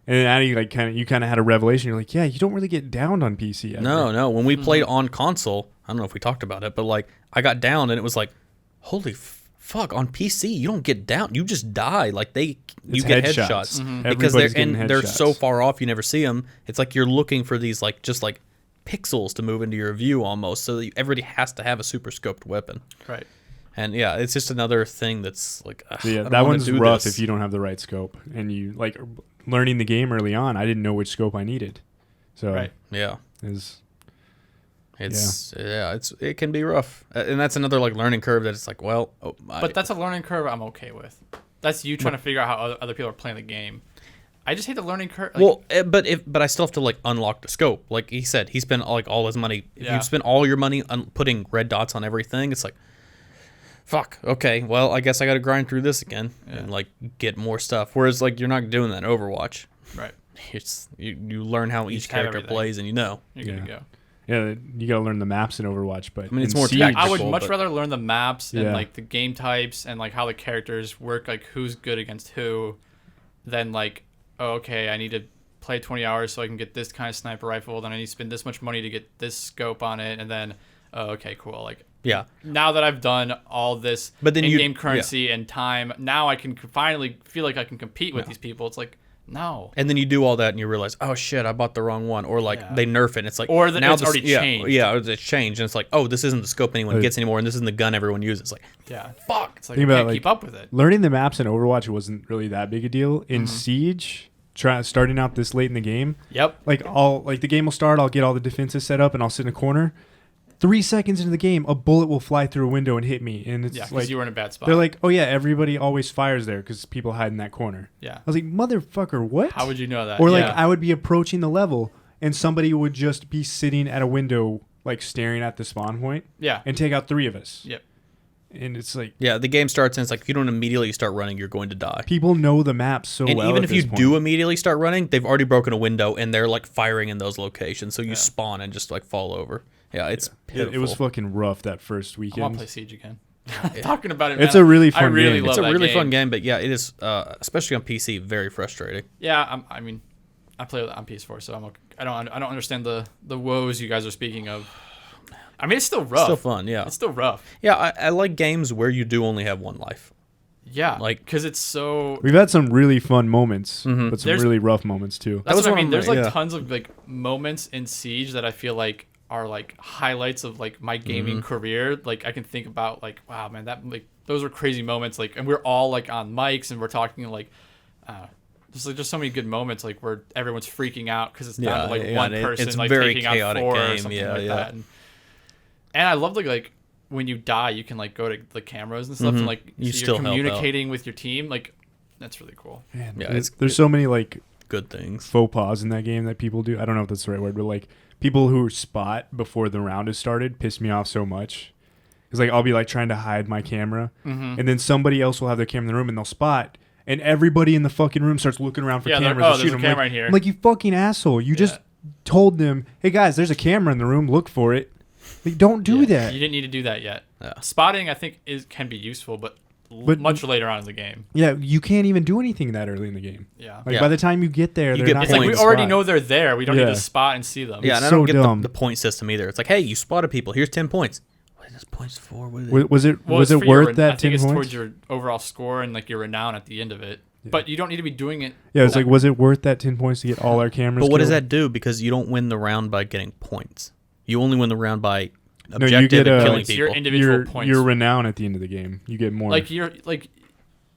And then Addie, like, you kind of had a revelation. You're like, yeah, you don't really get downed on PC ever. No. When we played on console, I don't know if we talked about it, but like I got downed and it was like, holy fuck! On PC, you don't get down; you just die. Like you get headshots because they're so far off, you never see them. It's like you're looking for these like just like pixels to move into your view almost, so that everybody has to have a super scoped weapon. Right. And yeah, it's just another thing that's like that one's rough if you don't have the right scope and you like learning the game early on. I didn't know which scope I needed, so it can be rough, and that's another like learning curve that it's like, well, but that's a learning curve I'm okay with. That's you trying to figure out how other people are playing the game. I just hate the learning curve. Like, but I still have to like unlock the scope. Like he said, he spent like all his money. If you spend all your money on putting red dots on everything, it's like, fuck. Okay, well, I guess I got to grind through this again and like get more stuff. Whereas like you're not doing that in Overwatch. Right. It's you learn how each character plays, and you're good to go. Yeah, you gotta learn the maps in Overwatch, but I mean it's more tactical. I would much rather learn the maps and like the game types and like how the characters work, like who's good against who, than like, oh, okay, I need to play 20 hours so I can get this kind of sniper rifle, then I need to spend this much money to get this scope on it, and then okay, cool. Like now that I've done all this in-game currency and time, now I can finally feel like I can compete with these people. It's like, no. And then you do all that and you realize, oh shit, I bought the wrong one. Or like they nerf it and it's like, or now it's already changed. Yeah, it's changed. And it's like, oh, this isn't the scope anyone gets anymore, and this isn't the gun everyone uses. It's like, fuck. It's like, I can't keep up with it. Learning the maps in Overwatch wasn't really that big a deal. In Siege, starting out this late in the game, like the game will start, I'll get all the defenses set up and I'll sit in a corner. 3 seconds into the game, a bullet will fly through a window and hit me, and it's like you were in a bad spot. They're like, "Oh yeah, everybody always fires there because people hide in that corner." Yeah, I was like, "Motherfucker, what? How would you know that?" Or like, I would be approaching the level, and somebody would just be sitting at a window, like staring at the spawn point. Yeah, and take out 3 of us. Yep. And it's like, the game starts and it's like, if you don't immediately start running, you're going to die. People know the map so well. And even if you do immediately start running, they've already broken a window and they're like firing in those locations, so you spawn and just like fall over. Yeah, it's pitiful. It was fucking rough that first weekend. I want to play Siege again. Talking about it, it's a really fun game. It's a really fun game, but yeah, it is, especially on PC, very frustrating. Yeah, I mean, I play on PS4, so I'm okay. I don't understand the woes you guys are speaking of. I mean, it's still rough. It's still fun, yeah. It's still rough. Yeah, I like games where you do only have one life. Yeah, like because it's so. We've had some really fun moments, but some really rough moments too. That's what I mean. There's like tons of like moments in Siege that I feel like are like highlights of like my gaming career. Like I can think about like, wow, man, that like those were crazy moments. Like, and we're all like on mics and we're talking like, just so many good moments like where everyone's freaking out because it's down to like one person it's like very taking out 4 game. or something like that. And I love like when you die, you can like go to the cameras and stuff and like you're communicating with your team. Like that's really cool. Man, there's so many like good things, faux pas in that game that people do. I don't know if that's the right word, but like people who spot before the round has started piss me off so much. Because like I'll be like trying to hide my camera, and then somebody else will have their camera in the room and they'll spot, and everybody in the fucking room starts looking around for cameras. There's a camera right here. I'm like, you fucking asshole! You just told them, hey guys, there's a camera in the room. Look for it. Like, don't do that. You didn't need to do that yet. Yeah. Spotting, I think, can be useful, but much later on in the game. Yeah, you can't even do anything that early in the game. Yeah. Like by the time you get there, they're not. It's like we already know they're there. We don't need to spot and see them. Yeah, and I don't get the point system either. It's like, hey, you spotted people. Here's 10 points. What is this points for? Was it worth that 10 points? I think it's towards your overall score and like your renown at the end of it. Yeah. But you don't need to be doing it. Yeah, it's like, was it worth that 10 points to get all our cameras? But what does that do? Because you don't win the round by getting points. You only win the round by objective and killing people. Your individual points. Your renown at the end of the game. You get more. Like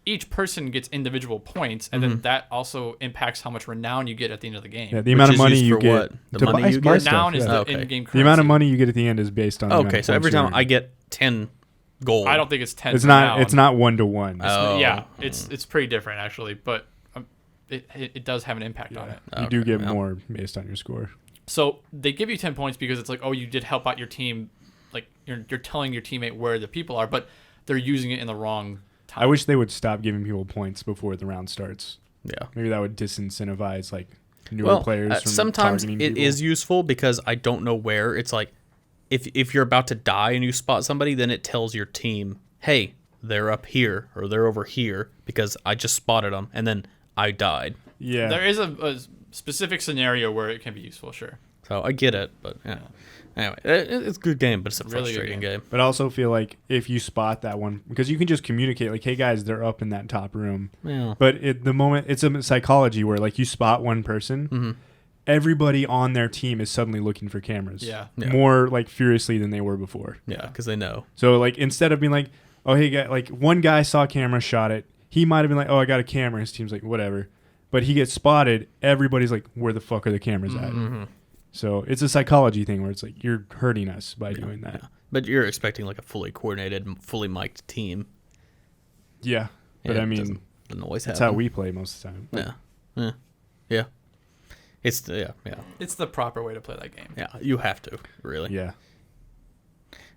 each person gets individual points, and then that also impacts how much renown you get at the end of the game. Yeah, the amount of money you get. The money you get? Renown is the in-game currency. The amount of money you get at the end is based on. Okay, so every time I get 10 gold. I don't think it's 10. It's not 1-to-1. Yeah, it's pretty different actually, but it does have an impact on it. You do get more based on your score. So they give you 10 points because it's like, oh, you did help out your team. Like you're telling your teammate where the people are, but they're using it in the wrong time. I wish they would stop giving people points before the round starts. Yeah. Maybe that would disincentivize like newer players from sometimes targeting it people. is useful because I don't know where. It's like if you're about to die and you spot somebody, then it tells your team, hey, they're up here or they're over here because I just spotted them and then I died. Yeah. There is a specific scenario where it can be useful, sure. So I get it, but yeah. Anyway, it's a good game, but it's a Really frustrating game. But I also feel like if you spot that one, because you can just communicate like, hey guys, they're up in that top room. Yeah. But at the moment, it's a psychology where like you spot one person, everybody on their team is suddenly looking for cameras. Yeah. More like furiously than they were before. Yeah, because they know. So like instead of being like, oh hey guy, like one guy saw a camera, shot it. He might have been like, oh I got a camera. His team's like whatever. But he gets spotted. Everybody's like, where the fuck are the cameras at? So it's a psychology thing where it's like you're hurting us by doing that. Yeah. But you're expecting like a fully coordinated, fully mic'd team. Yeah. But I mean, doesn't always that's happen. how we play most of the time. Yeah. It's It's the proper way to play that game. Yeah, you have to, really. Yeah.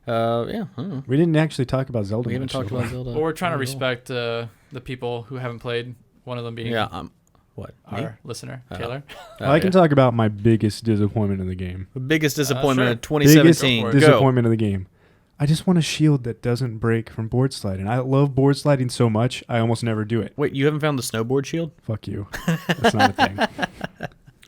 I don't know. We didn't actually talk about Zelda. We haven't much talked so about far. Zelda. Well, we're trying to at all. respect the people who haven't played. One of them being What? our Me? listener, Taylor. I can talk about my biggest disappointment in the game. The biggest disappointment sure. of 2017. Biggest Go. disappointment of the game. I just want a shield that doesn't break from board sliding. I love board sliding so much, I almost never do it. Wait, you haven't found the snowboard shield? Fuck you. That's not a thing.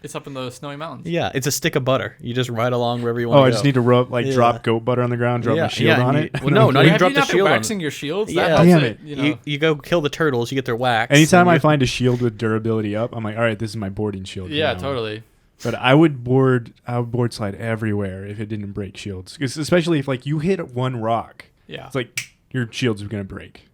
It's up in the snowy mountains. Yeah, it's a stick of butter. You just ride along wherever you want to Oh, go. I just need to drop goat butter on the ground, drop my shield on it. Well, no, not even Have drop you the not been shield on waxing it. your shields? Yeah. That helps Damn it. You know. You go kill the turtles, you get their wax. Anytime and I you- find a shield with durability up, I'm like, all right, this is my boarding shield. Yeah, now. totally. But I would board slide everywhere if it didn't break shields. 'Cause especially if like you hit one rock, Yeah. it's like your shields are gonna break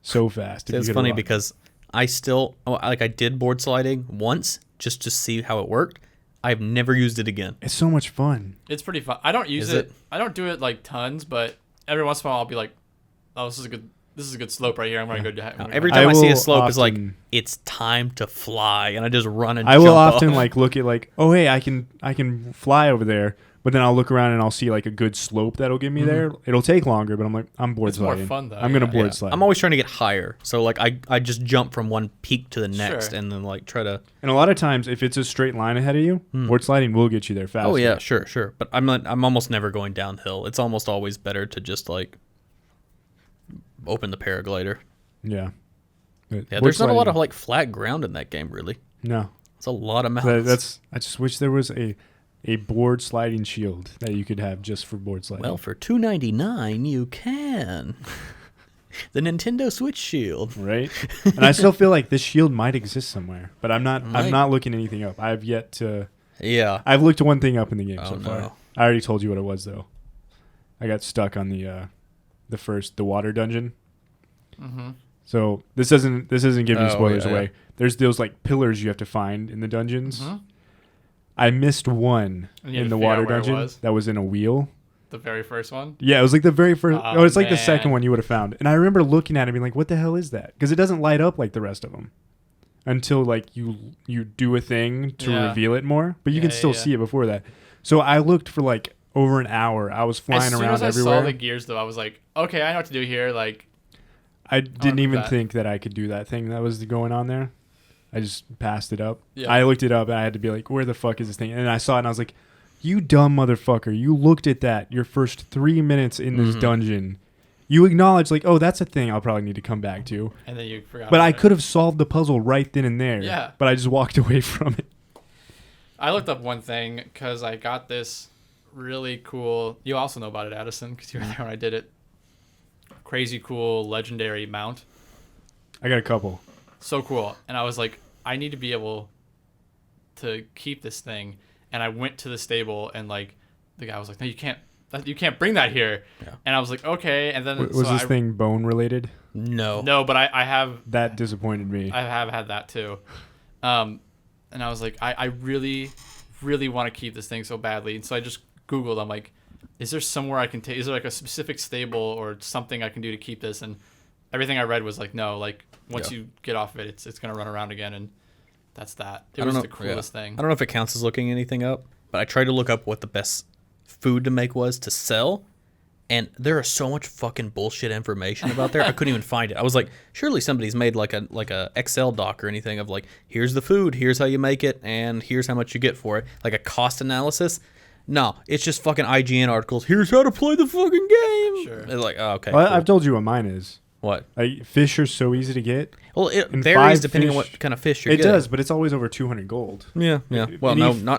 so fast. if you It's hit a funny rock. because I did board sliding once just to see how it worked. I've never used it again. it's so much fun. It's pretty fun. I don't use Is it. it? I don't do it like tons, but every once in a while I'll be like, "Oh, this is a good slope right here. I'm gonna go down." Every time I see a will slope, it's like, often- it's time to fly, and I just run and I jump will often off. like look at like, oh hey, I can fly over there, but then I'll look around and I'll see like a good slope that'll get me there. It'll take longer, but I'm like, I'm board It's more sliding. fun, though, I'm gonna yeah. board Yeah. slide. I'm always trying to get higher, so like I just jump from one peak to the next, Sure. and then like try to. And a lot of times, if it's a straight line ahead of you, board sliding will get you there faster. Oh yeah, sure. But I'm almost never going downhill. It's almost always better to just like open the paraglider. Yeah. Yeah, there's not a lot of like flat ground in that game, really. No. It's a lot of mountains. I just wish there was a board sliding shield that you could have just for board sliding. Well, for $2.99 you can. The Nintendo Switch Shield. Right? And I still feel like this shield might exist somewhere, but I'm not Might. looking anything up. I've yet to Yeah. I've looked one thing up in the game Oh, so far. no. I already told you what it was though. I got stuck on the water dungeon. Mm-hmm. So this isn't giving Oh, spoilers yeah, away. yeah. There's those like pillars you have to find in the dungeons. Mm-hmm. I missed one And you had in to the figure out water where it dungeon was? that was in a wheel. The very first one. Yeah, it was like the very first. Oh, it's like the second man. one you would have found. And I remember looking at it and being like, "What the hell is that?" Because it doesn't light up like the rest of them until like you do a thing to Yeah. reveal it more. But you Yeah, can still yeah. see it before that. So I looked for like over an hour. I was flying As soon around as I everywhere. saw the gears, though, I was like, "Okay, I know what to do here." Like, I didn't do even that. think that I could do that thing that was going on there. I just passed it up. Yeah. I looked it up and I had to be like, "Where the fuck is this thing?" And I saw it and I was like, "You dumb motherfucker! You looked at that your first 3 minutes in this dungeon. You acknowledged like, oh, that's a thing I'll probably need to come back to." and then you forgot. But about I it. could have solved the puzzle right then and there. Yeah. But I just walked away from it. I looked up one thing because I got this really cool. You also know about it, Addison, because you were there when I did it. Crazy cool legendary mount. I got a couple. So cool. And I was like, I need to be able to keep this thing. And I went to the stable and like the guy was like, "No, you can't bring that here." Yeah. And I was like, "Okay." And then Was this thing bone related? No. No, but I have That disappointed me. I have had that too. And I was like, I really, really want to keep this thing so badly. And so I just Googled, I'm like, is there somewhere I can take, is there like a specific stable or something I can do to keep this? And everything I read was like, no, like once you get off of it, it's going to run around again. And that's that. It was the coolest thing. I don't know if it counts as looking anything up, but I tried to look up what the best food to make was to sell, And there is so much fucking bullshit information about there. I couldn't even find it. I was like, surely somebody's made like a Excel doc or anything of like, here's the food, here's how you make it, and here's how much you get for it. Like a cost analysis. No, it's just fucking IGN articles. Here's how to play the fucking game. Sure. They're like, oh, okay. Well, cool. I've told you what mine is. What? Fish are so easy to get. Well, it And varies 5 depending on fish- what kind of fish you're It getting. does, but it's always over 200 gold. Yeah, yeah. Well,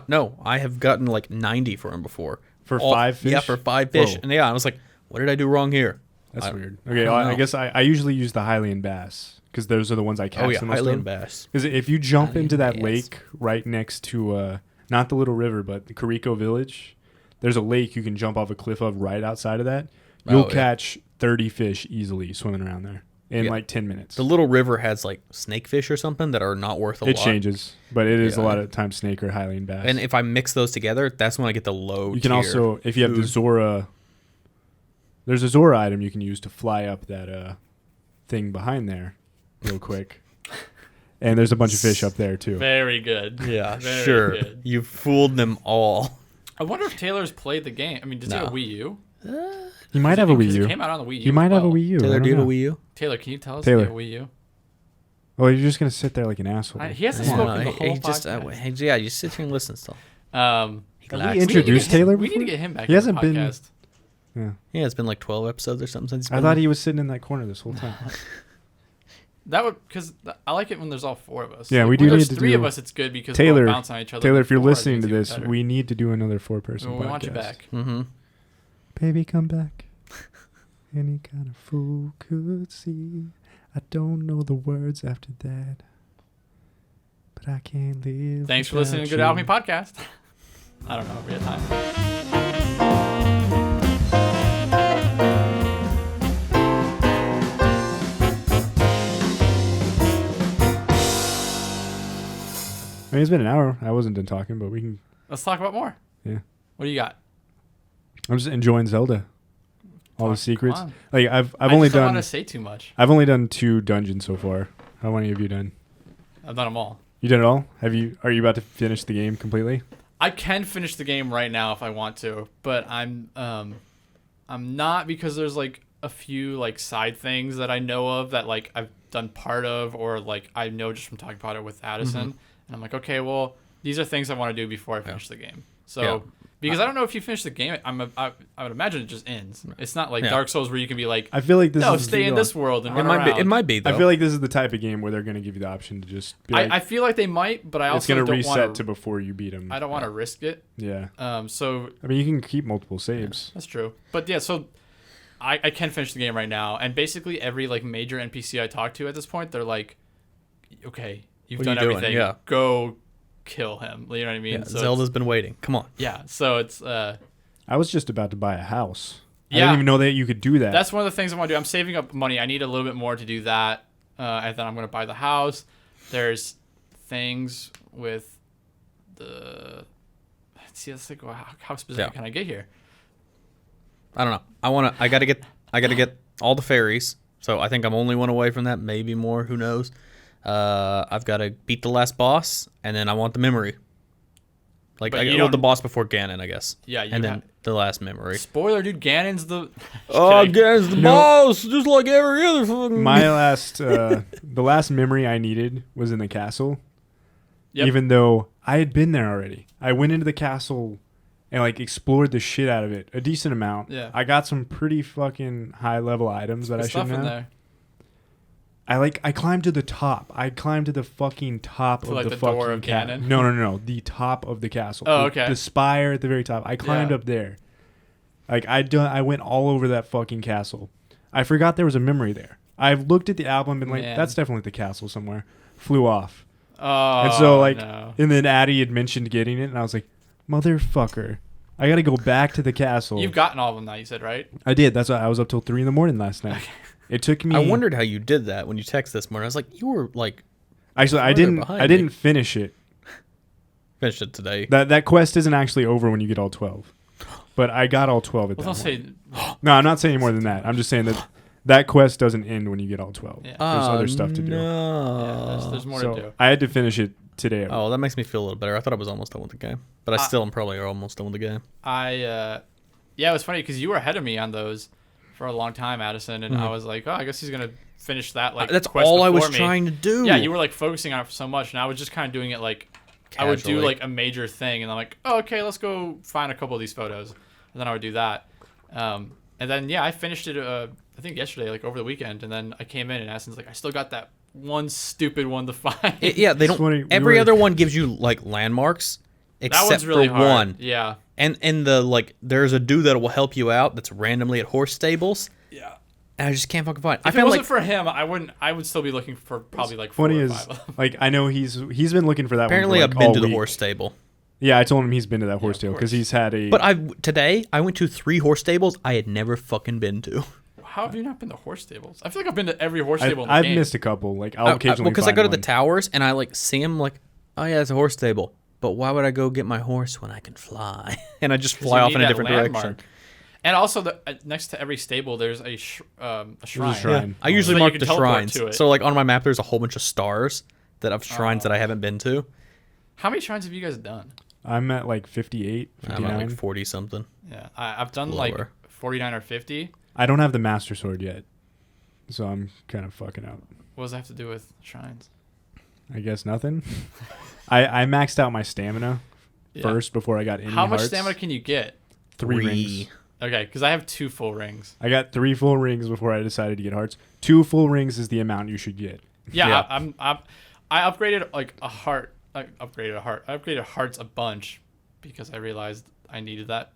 no. I have gotten like 90 for them before. For 5 fish? Yeah, for 5 fish. Whoa. And yeah, I was like, what did I do wrong here? That's weird. Okay, don't I know. guess I usually use the Hylian bass because those are the ones I catch Oh, yeah, the most Hylian of. bass. Because if you jump into that Hylian bass. lake right next to, not the little river, but the Carico village, there's a lake you can jump off a cliff of right outside of that. You'll catch 30 fish easily swimming around there in like 10 minutes. The little river has like snakefish or something that are not worth a lot. It changes, but it is a Yeah. lot of times snake or Hylian bass. And if I mix those together, that's when I get the low you can tier also, if you have the food. Zora, there's a Zora item you can use to fly up that thing behind there real quick. And there's a bunch of fish up there too. Very good. Yeah, Very sure. good. You fooled them all. I wonder if Taylor's played the game. I mean, does he have a Wii U? He might have a Because Wii it U. came out on the Wii U. He might as have a well. Wii U. I Taylor, don't do you have a know. Wii U? Taylor, can you tell us Taylor. if you have a Wii U? Oh, you're just gonna sit there like an asshole. He hasn't Come on. spoken the whole podcast. Yeah, you sit here and listen still. Have Relax. we introduced Taylor We need to before? get him back. He on the hasn't been- podcast. Yeah. Yeah, it's been like 12 episodes or something since he's I been thought on. he was sitting in that corner this whole time. That would because I like it when there's all 4 of us. Yeah, we when do there's need to 3 do- of us. It's good because Taylor, we'll bounce on each other. Taylor, if you're 4, I think listening it's to even this, better. we need to do another 4-person we podcast. want you back. Mm-hmm. Baby, come back. Any kind of fool could see. I don't know the words after that, but I can't live. Thanks for listening to Good without Alchemy you. Podcast. I don't know. We have time. I mean, it's been an hour. I wasn't done talking, but we can. Let's talk about more. Yeah. What do you got? I'm just enjoying Zelda. All the Talk- secrets. come on. Like I've I only just don't done. want to say too much. I've only done 2 dungeons so far. How many have you done? I've done them all. You did it all? Have you? Are you about to finish the game completely? I can finish the game right now if I want to, but I'm not because there's like a few like side things that I know of that like I've done part of or like I know just from talking about it with Addison, and I'm like, okay, well these are things I want to do before I finish the game. So because I don't know if you finish the game, I would imagine it just ends. It's not like Dark Souls where you can be like, I feel like this no, is stay in this world and It run might around. be. It might be though. I feel like this is the type of game where they're going to give you the option to just be like, I feel like they might, but I it's also going to don't reset want to before you beat them. I don't want to risk it. Yeah. So I mean, you can keep multiple saves. that's true. But yeah, so I can finish the game right now, and basically every like major NPC I talk to at this point, they're like, okay, you've What are done you doing? everything. Yeah. Go kill him. You know what I mean? Yeah, So Zelda's been waiting. Come on. yeah. So it's I was just about to buy a house. I Yeah. didn't even know that you could do that. that's one of the things I want to do. I'm saving up money. I need a little bit more to do that, and then I'm gonna buy the house. There's things with the. See, let's think. How specific can I get here? I don't know. I gotta get all the fairies. So I think I'm only one away from that. Maybe more. Who knows? I've got to beat the last boss, and then I want the memory. Like But I you get don't- the boss before Ganon, I guess. Yeah, you and then have- the last memory. Spoiler, dude. Ganon's the. Oh, kidding. Ganon's the boss, just like every other fucking. My last, the last memory I needed was in the castle. Yep. Even though I had been there already. I went into the castle and like explored the shit out of it a decent amount. Yeah. I got some pretty fucking high level items that Good I stuff shouldn't in have. there. I climbed to the top. I climbed to the fucking top To, of like, the the fucking door of castle. Ganon? No. The top of the castle. Oh, The- okay. The spire at the very top. I climbed Yeah. up there. Like I went all over that fucking castle. I forgot there was a memory there. I've looked at the album and been like, Man. that's definitely the castle somewhere. Flew off. Oh, And so like, no. and then Addie had mentioned getting it, and I was like, motherfucker, I got to go back to the castle. You've gotten all of them now, you said, right? I did. That's why I was up till 3 a.m. last night. It took me. I wondered how you did that when you texted this morning. I was like, you were like Actually, I further didn't. behind I me. didn't finish it. finished it today. That quest isn't actually over when you get all 12. But I got all 12 at Well, that don't point. say. No, I'm not saying more than that. I'm just saying that quest doesn't end when you get all 12. Yeah. There's other stuff to do. Yeah, there's more So to do. I had to finish it today. Oh, that makes me feel a little better. I thought I was almost done with the game, but I still am probably almost done with the game. Yeah, Yeah, it was funny because you were ahead of me on those for a long time, Addison, and I was like, oh, I guess he's gonna finish that that's quest all I was me. trying to do. Yeah, you were focusing on it so much, and I was just kind of doing it Casually. I would do a major thing, and I'm like, oh, okay, let's go find a couple of these photos, and then I would do that, and then I finished it. I think yesterday, over the weekend, and then I came in and Addison's like, I still got that one stupid one to find. They don't. Every other one gives you landmarks, except that one's really for hard. one. Yeah. And the there's a dude that will help you out that's randomly at horse stables. Yeah. And I just can't fucking find it. If it wasn't for him, I would still be looking for probably 4 funny or is 5. I know he's been looking for that. Apparently, one for I've been to the week. horse stable. Yeah, I told him he's been to that horse stable because he's had a. But today I went to 3 horse stables I had never fucking been to. How have you not been to horse stables? I feel like I've been to every horse stable in the I've game. missed a couple. I'll occasionally because I find go to the one. towers and I see him oh yeah, it's a horse stable. But why would I go get my horse when I can fly? And I just fly off in a different direction. And also, next to every stable, there's a shrine. Yeah. I usually mark the shrines. To it. So on my map, there's a whole bunch of stars that have shrines that I haven't been to. How many shrines have you guys done? I'm at 58, 59. I'm at 40 something. Yeah, I've done Lower. 49 or 50. I don't have the Master Sword yet, so I'm kind of fucking out. What does that have to do with shrines? I guess nothing. I maxed out my stamina first before I got any How much hearts. stamina can you get? 3 rings. Okay, because I have 2 full rings. I got 3 full rings before I decided to get hearts. 2 full rings is the amount you should get. Yeah. I upgraded a heart. I upgraded hearts a bunch because I realized I needed that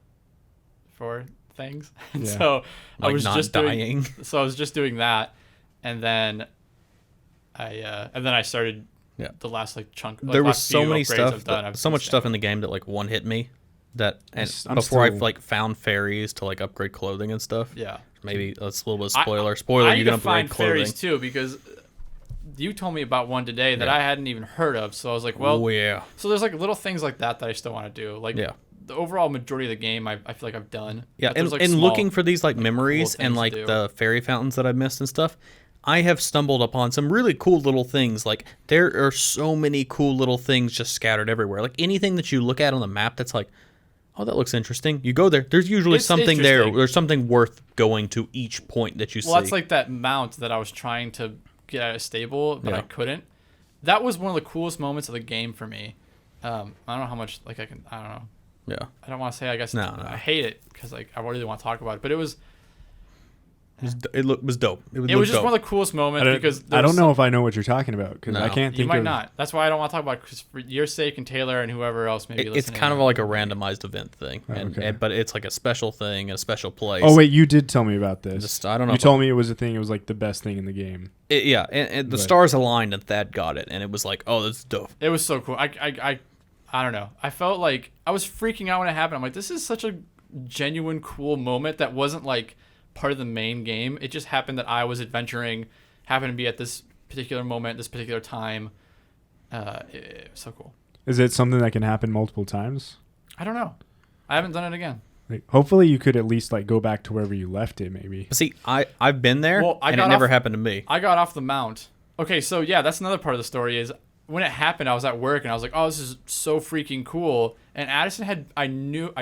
for things. And so I was not just dying. So I was just doing that, and then I started the last chunk. There was last so few many upgrades stuff, I've done, so much stuff in the game that one hit me. I'm Before still- I found fairies to upgrade clothing and stuff. Yeah. Maybe that's a little bit of spoiler. Spoiler, I you need can to find upgrade clothing. fairies too because you told me about one today that I hadn't even heard of. So I was like, well, Oh yeah. So there's little things like that I still want to do. The overall majority of the game, I feel like I've done. Yeah, But there's, and small, looking for these memories cool and things to do. the fairy fountains that I've missed and stuff, I have stumbled upon some really cool little things. There are so many cool little things just scattered everywhere. Anything that you look at on the map that's oh, that looks interesting. You go there. There's usually It's something there. interesting. There's something worth going to each point that you see. Well, that's that mount that I was trying to get at a stable, but I couldn't. That was one of the coolest moments of the game for me. I don't know how much I don't know. Yeah. I don't want to say. I guess No. I hate it because I really want to talk about it. But it was It was dope. it was just one of the coolest moments because I don't know if I know what you're talking about because I can't think you might of. not. That's why I don't want to talk about it because for your sake and Taylor and whoever else maybe. It's kind of like a randomized event thing, okay. but it's a special thing, a special place. Oh wait, you did tell me about this. I don't know. You told me it was a thing. It was the best thing in the game. And the stars aligned and Thad got it, and it was oh, that's dope. It was so cool. I don't know. I felt like I was freaking out when it happened. I'm like, this is such a genuine, cool moment that wasn't part of the main game. It just happened that I was adventuring, happened to be at this particular moment, this particular time. It was so cool. Is it something that can happen multiple times? I don't know. I haven't done it again. Hopefully you could at least go back to wherever you left it maybe. See, I've been there, Well, and it never happened to me. I got off the mount. Okay, so yeah, that's another part of the story is when it happened, I was at work and I was like, oh, this is so freaking cool. And Addison I know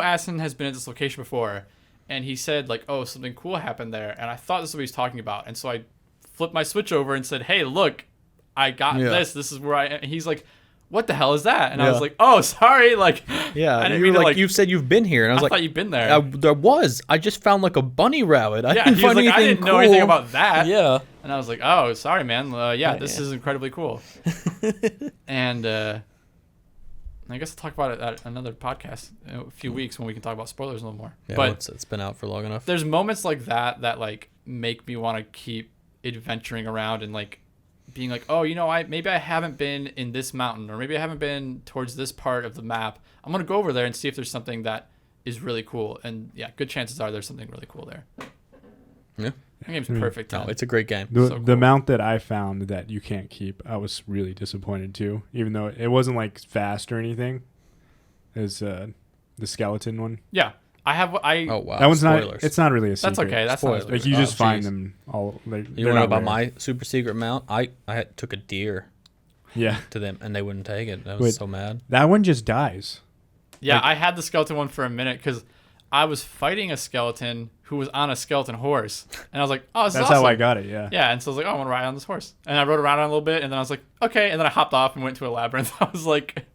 Addison has been at this location before. And he said oh, something cool happened there. And I thought this is what he's talking about. And so I flipped my switch over and said, hey, look, I got this. This is where and he's like, what the hell is that? And I was like, oh, sorry. I didn't mean to, you've said you've been here. And I was I thought you've been there. I just found a bunny rabbit. I Yeah, didn't he was find like, I anything didn't know anything about that. Yeah. And I was like, oh, sorry, man. This is incredibly cool. And I guess I'll talk about it at another podcast in a few weeks when we can talk about spoilers a little more. Yeah, but it's been out for long enough. There's moments like that make me want to keep adventuring around and being oh, maybe I haven't been in this mountain or maybe I haven't been towards this part of the map. I'm going to go over there and see if there's something that is really cool. And yeah, good chances are there's something really cool there. Yeah. The game's perfect. No, it's a great game. The mount that I found that you can't keep, I was really disappointed too. Even though it wasn't fast or anything, is the skeleton one. Yeah, I have. Oh wow, that one's spoilers. not. It's not really a secret. That's okay. That's Spoilers. not you just find geez. them all. You want to know about my super secret mount? I took a deer Yeah. to them and they wouldn't take it. I was so mad. That one just dies. Yeah, I had the skeleton one for a minute because I was fighting a skeleton who was on a skeleton horse, and I was like, "Oh, this is That's awesome." how I got it. Yeah. Yeah, and so I was like, "Oh, I want to ride on this horse," and I rode around on it a little bit, and then I was like, "Okay," and then I hopped off and went to a labyrinth. I was like,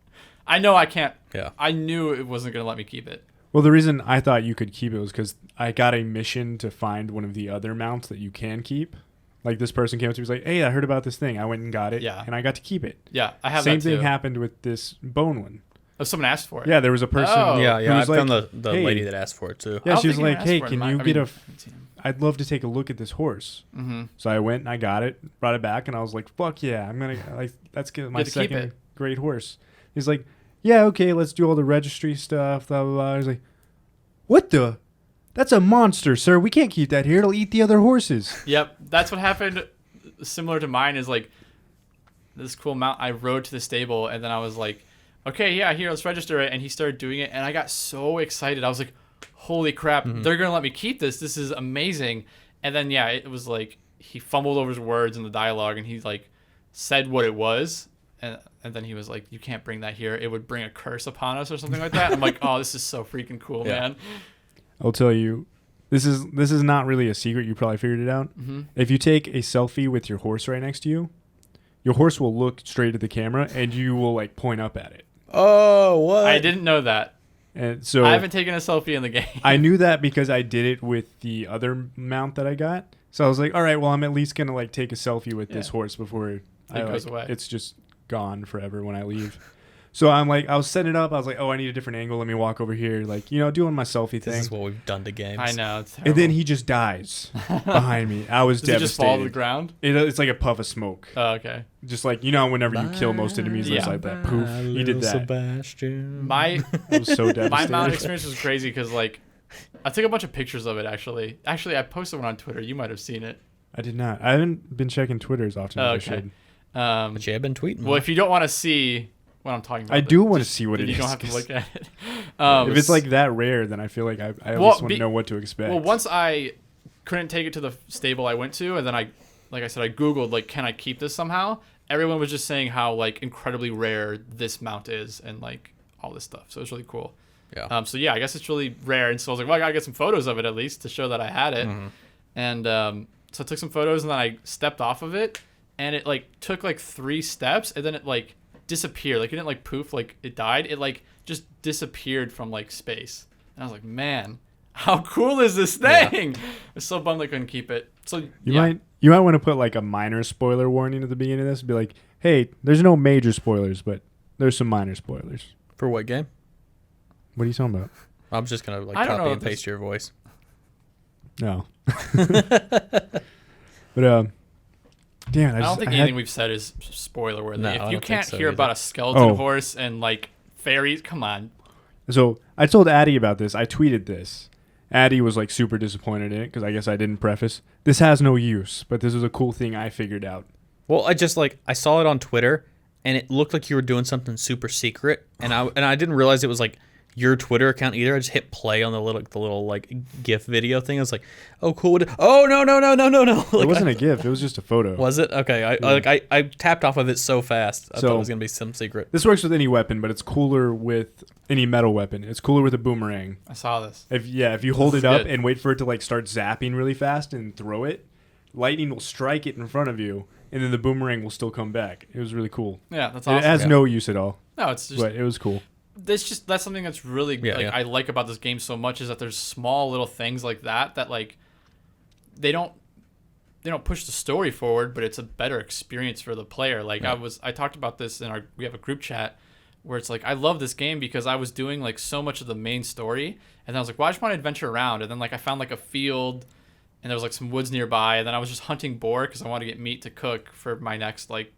"I know I can't." Yeah. I knew it wasn't gonna let me keep it. Well, the reason I thought you could keep it was because I got a mission to find one of the other mounts that you can keep. Like this person came up to me and was like, "Hey, I heard about this thing." I went and got it. Yeah. And I got to keep it. Yeah, I have Same that too. thing happened with this bone one. Oh, someone asked for it. Yeah, there was a person. Oh. Yeah, who yeah. I was like, found the "Hey." lady that asked for it too. I Yeah, don't she was think anyone like, asked "Hey, for it. can I you mean, get a? I haven't seen him. I'd love to take a look at this horse." Mm-hmm. So I went and I got it, brought it back, and I was like, "Fuck yeah, I'm gonna like that's get my Get to keep second it. great horse." He's like, "Yeah, okay, let's do all the registry stuff." Blah blah blah. I was like, "What the? That's a monster, sir. We can't keep that here. It'll eat the other horses." Yep, that's what happened. Similar to mine is like this cool mount. I rode to the stable, and then I was like, "Okay, yeah, here, let's register it." And he started doing it, and I got so excited. I was like, "Holy crap! They're gonna let me keep this. This is amazing!" And then yeah, it was like he fumbled over his words in the dialogue, and he like said what it was, and then he was like, "You can't bring that here. It would bring a curse upon us or something like that." I'm like, "Oh, this is so freaking cool, Yeah. man." I'll tell you, this is not really a secret. You probably figured it out. Mm-hmm. If you take a selfie with your horse right next to you, your horse will look straight at the camera, and you will like point up at it. Oh, what? I didn't know that. And so I haven't taken a selfie in the game. I knew that because I did it with the other mount that I got. So I was like, all right, well, I'm at least gonna like take a selfie with this Yeah. horse before It goes away. It's just gone forever when I leave. So I'm like, I was setting it up. I was like, oh, I need a different angle. Let me walk over here. Like, doing my selfie This thing. is what we've done to games. I know. It's terrible. And then he just dies behind me. I was Does he just fall to the devastated. ground? It's like a puff of smoke. Oh, okay. Just like, whenever you kill most enemies, Yeah. it's like that. Poof. He did that. Sebastian. My I was so devastated. my mount experience was crazy because like I took a bunch of pictures of it actually. Actually, I posted one on Twitter. You might have seen it. I did not. I haven't been checking Twitter as often as I Okay. should. But yeah, I've been tweeting. Well, if you don't want to see what I'm talking about, I do want to see what then it is. you don't have to 'cause look at it. if it's like that rare, then I feel like I at Well, least want to know what to expect. well, once I couldn't take it to the stable I went to, and then I Googled like, can I keep this somehow? Everyone was just saying how like incredibly rare this mount is, and like all this stuff. So it was really cool. yeah. So yeah, I guess it's really rare, and so I was like, well, I gotta get some photos of it at least to show that I had it. Mm-hmm. And so I took some photos, and then I stepped off of it, and it like took like 3 steps, and then it like disappeared. Like it didn't like poof, like it died. It like just disappeared from like space. And I was like, man, how cool is this thing? I was so bummed I couldn't keep it. So you might want to put like a minor spoiler warning at the beginning of this. Be like, hey, there's no major spoilers, but there's some minor spoilers. For what game? What are you talking about? I'm just gonna like I don't copy know and if paste your voice. No. But damn, I don't think had- anything we've said is spoiler worthy. No, I If don't you think can't so hear either. about a skeleton Oh. horse and like fairies, come on. So I told Addie about this. I tweeted this. Addie was like super disappointed in it because I guess I didn't preface. This has no use, but this is a cool thing I figured out. Well, I saw it on Twitter, and it looked like you were doing something super secret, and I didn't realize it was like your Twitter account either. I just hit play on the little like GIF video thing. I was like, oh cool. Oh no. Like, It wasn't a GIF. It was just a photo. Was it? Okay. I tapped off of it so fast. I thought it was gonna be some secret. This works with any weapon, but it's cooler with any metal weapon. It's cooler with a boomerang. I saw this. If you hold This it is up good. and wait for it to like start zapping really fast and throw it, lightning will strike it in front of you, and then the boomerang will still come back. It was really cool. Yeah, that's And awesome. it has no use at all, No, it's just but it was cool. that's something that's really I like about this game so much is that there's small little things like that like they don't push the story forward, but it's a better experience for the player. Like I talked about this we have a group chat where it's like I love this game because I was doing like so much of the main story, and then I was like, well, I just want to adventure around, and then like I found like a field, and there was like some woods nearby, and then I was just hunting boar because I wanted to get meat to cook for my next like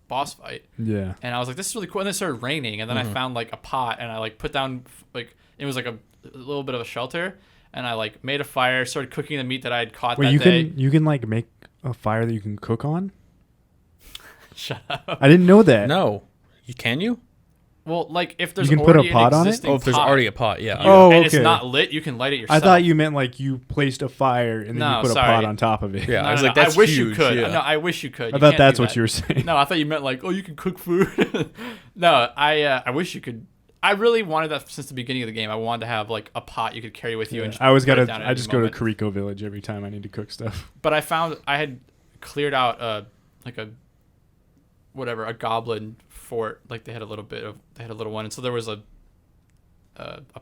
boss fight. Yeah. And I was like, this is really cool. And then it started raining. And then I found like a pot, and I like put down like it was like a little bit of a shelter. And I like made a fire, started cooking the meat that I had caught Wait, that you day. can like make a fire that you can cook on? Shut up. I didn't know that. No, can you? Well, like if there's You can put a already pot an on it? existing Oh, if there's pot, already a pot, yeah. Oh, and it's okay. not lit, you can light it yourself. I thought you meant like you placed a fire and then No, you put sorry. a pot on top of it. Yeah. No, I was no, like, no, that's I wish you huge, could. yeah. No, I wish you could. I thought can't that's do what that. you were saying. No, I thought you meant like, oh, you can cook food. No, I wish you could. I really wanted that since the beginning of the game. I wanted to have like a pot you could carry with you. And I always got to. I just go to Kariko Village every time I need to cook stuff. But I found I had cleared out a goblin fort. Like they had a little one, and so there was a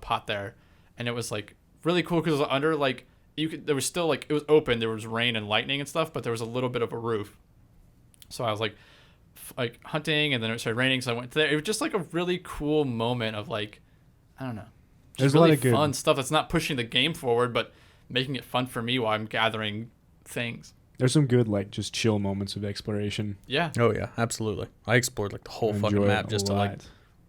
pot there, and it was like really cool because it was under like there was still like it was open. There was rain and lightning and stuff, but there was a little bit of a roof. So I was like hunting, and then it started raining, so I went there. It was just like a really cool moment of like, I don't know, just really fun stuff that's not pushing the game forward, but making it fun for me while I'm gathering things. There's some good like just chill moments of exploration. Yeah. Oh yeah, absolutely. I explored like the whole fucking map just to like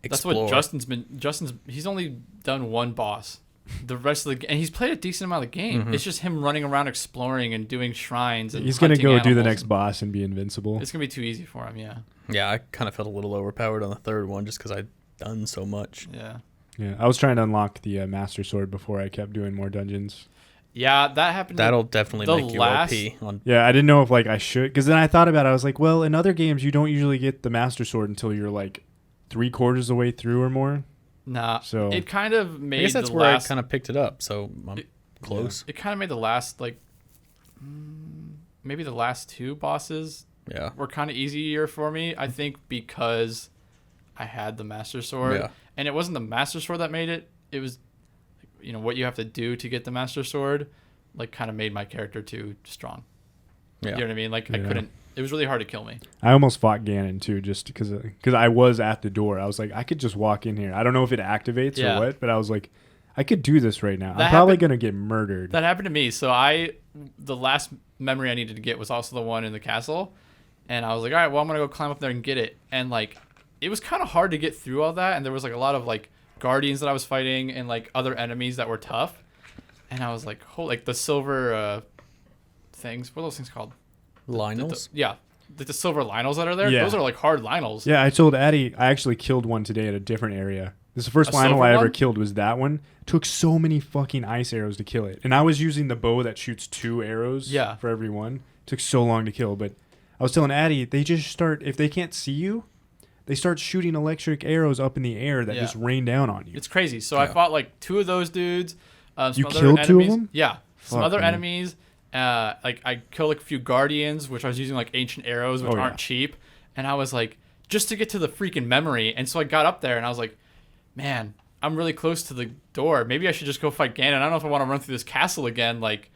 explore. That's what Justin's he's only done one boss. The rest of the and he's played a decent amount of the game. It's just him running around exploring and doing shrines. And he's gonna go do the next boss and be invincible. It's gonna be too easy for him. Yeah. Yeah, I kind of felt a little overpowered on the third one just because I'd done so much. Yeah. Yeah, I was trying to unlock the Master Sword before I kept doing more dungeons. Yeah, that happened. That'll definitely make you OP. Yeah, I didn't know if like I should, because then I thought about it. I was like, well, in other games you don't usually get the Master Sword until you're like 3/4 of the way through or more. Nah, so it kind of made. I guess that's where I kind of picked it up. So I'm close. It kind of made the last like maybe the last two bosses. Yeah, were kind of easier for me. I think because I had the Master Sword, and it wasn't the Master Sword that made it. It was, what you have to do to get the Master Sword, like kind of made my character too strong. Yeah, you know what I mean? Like I couldn't. It was really hard to kill me. I almost fought Ganon too, just because I was at the door. I was like, I could just walk in here. I don't know if it activates or what, but I was like, I could do this right now. I'm probably gonna get murdered. That happened to me. So the last memory I needed to get was also the one in the castle, and I was like, all right, well, I'm gonna go climb up there and get it. And like, it was kind of hard to get through all that, and there was like a lot of like guardians that I was fighting and like other enemies that were tough. And I was like, like the silver things. What are those things called? Lionels? The silver Lionels that are there. Those are like hard Lionels. Yeah, I told Addie I actually killed one today at a different area. This is the first Lionel I ever killed was that one. Took so many fucking ice arrows to kill it. And I was using the bow that shoots 2 arrows for every one. Took so long to kill. But I was telling Addie, they just start, if they can't see you, they start shooting electric arrows up in the air that just rain down on you. It's crazy. So I fought like 2 of those dudes. You killed 2 of them? Yeah. Some other enemies. Like I killed like a few guardians, which I was using like ancient arrows, which aren't cheap. And I was like, just to get to the freaking memory. And so I got up there and I was like, man, I'm really close to the door. Maybe I should just go fight Ganon. I don't know if I want to run through this castle again. Like,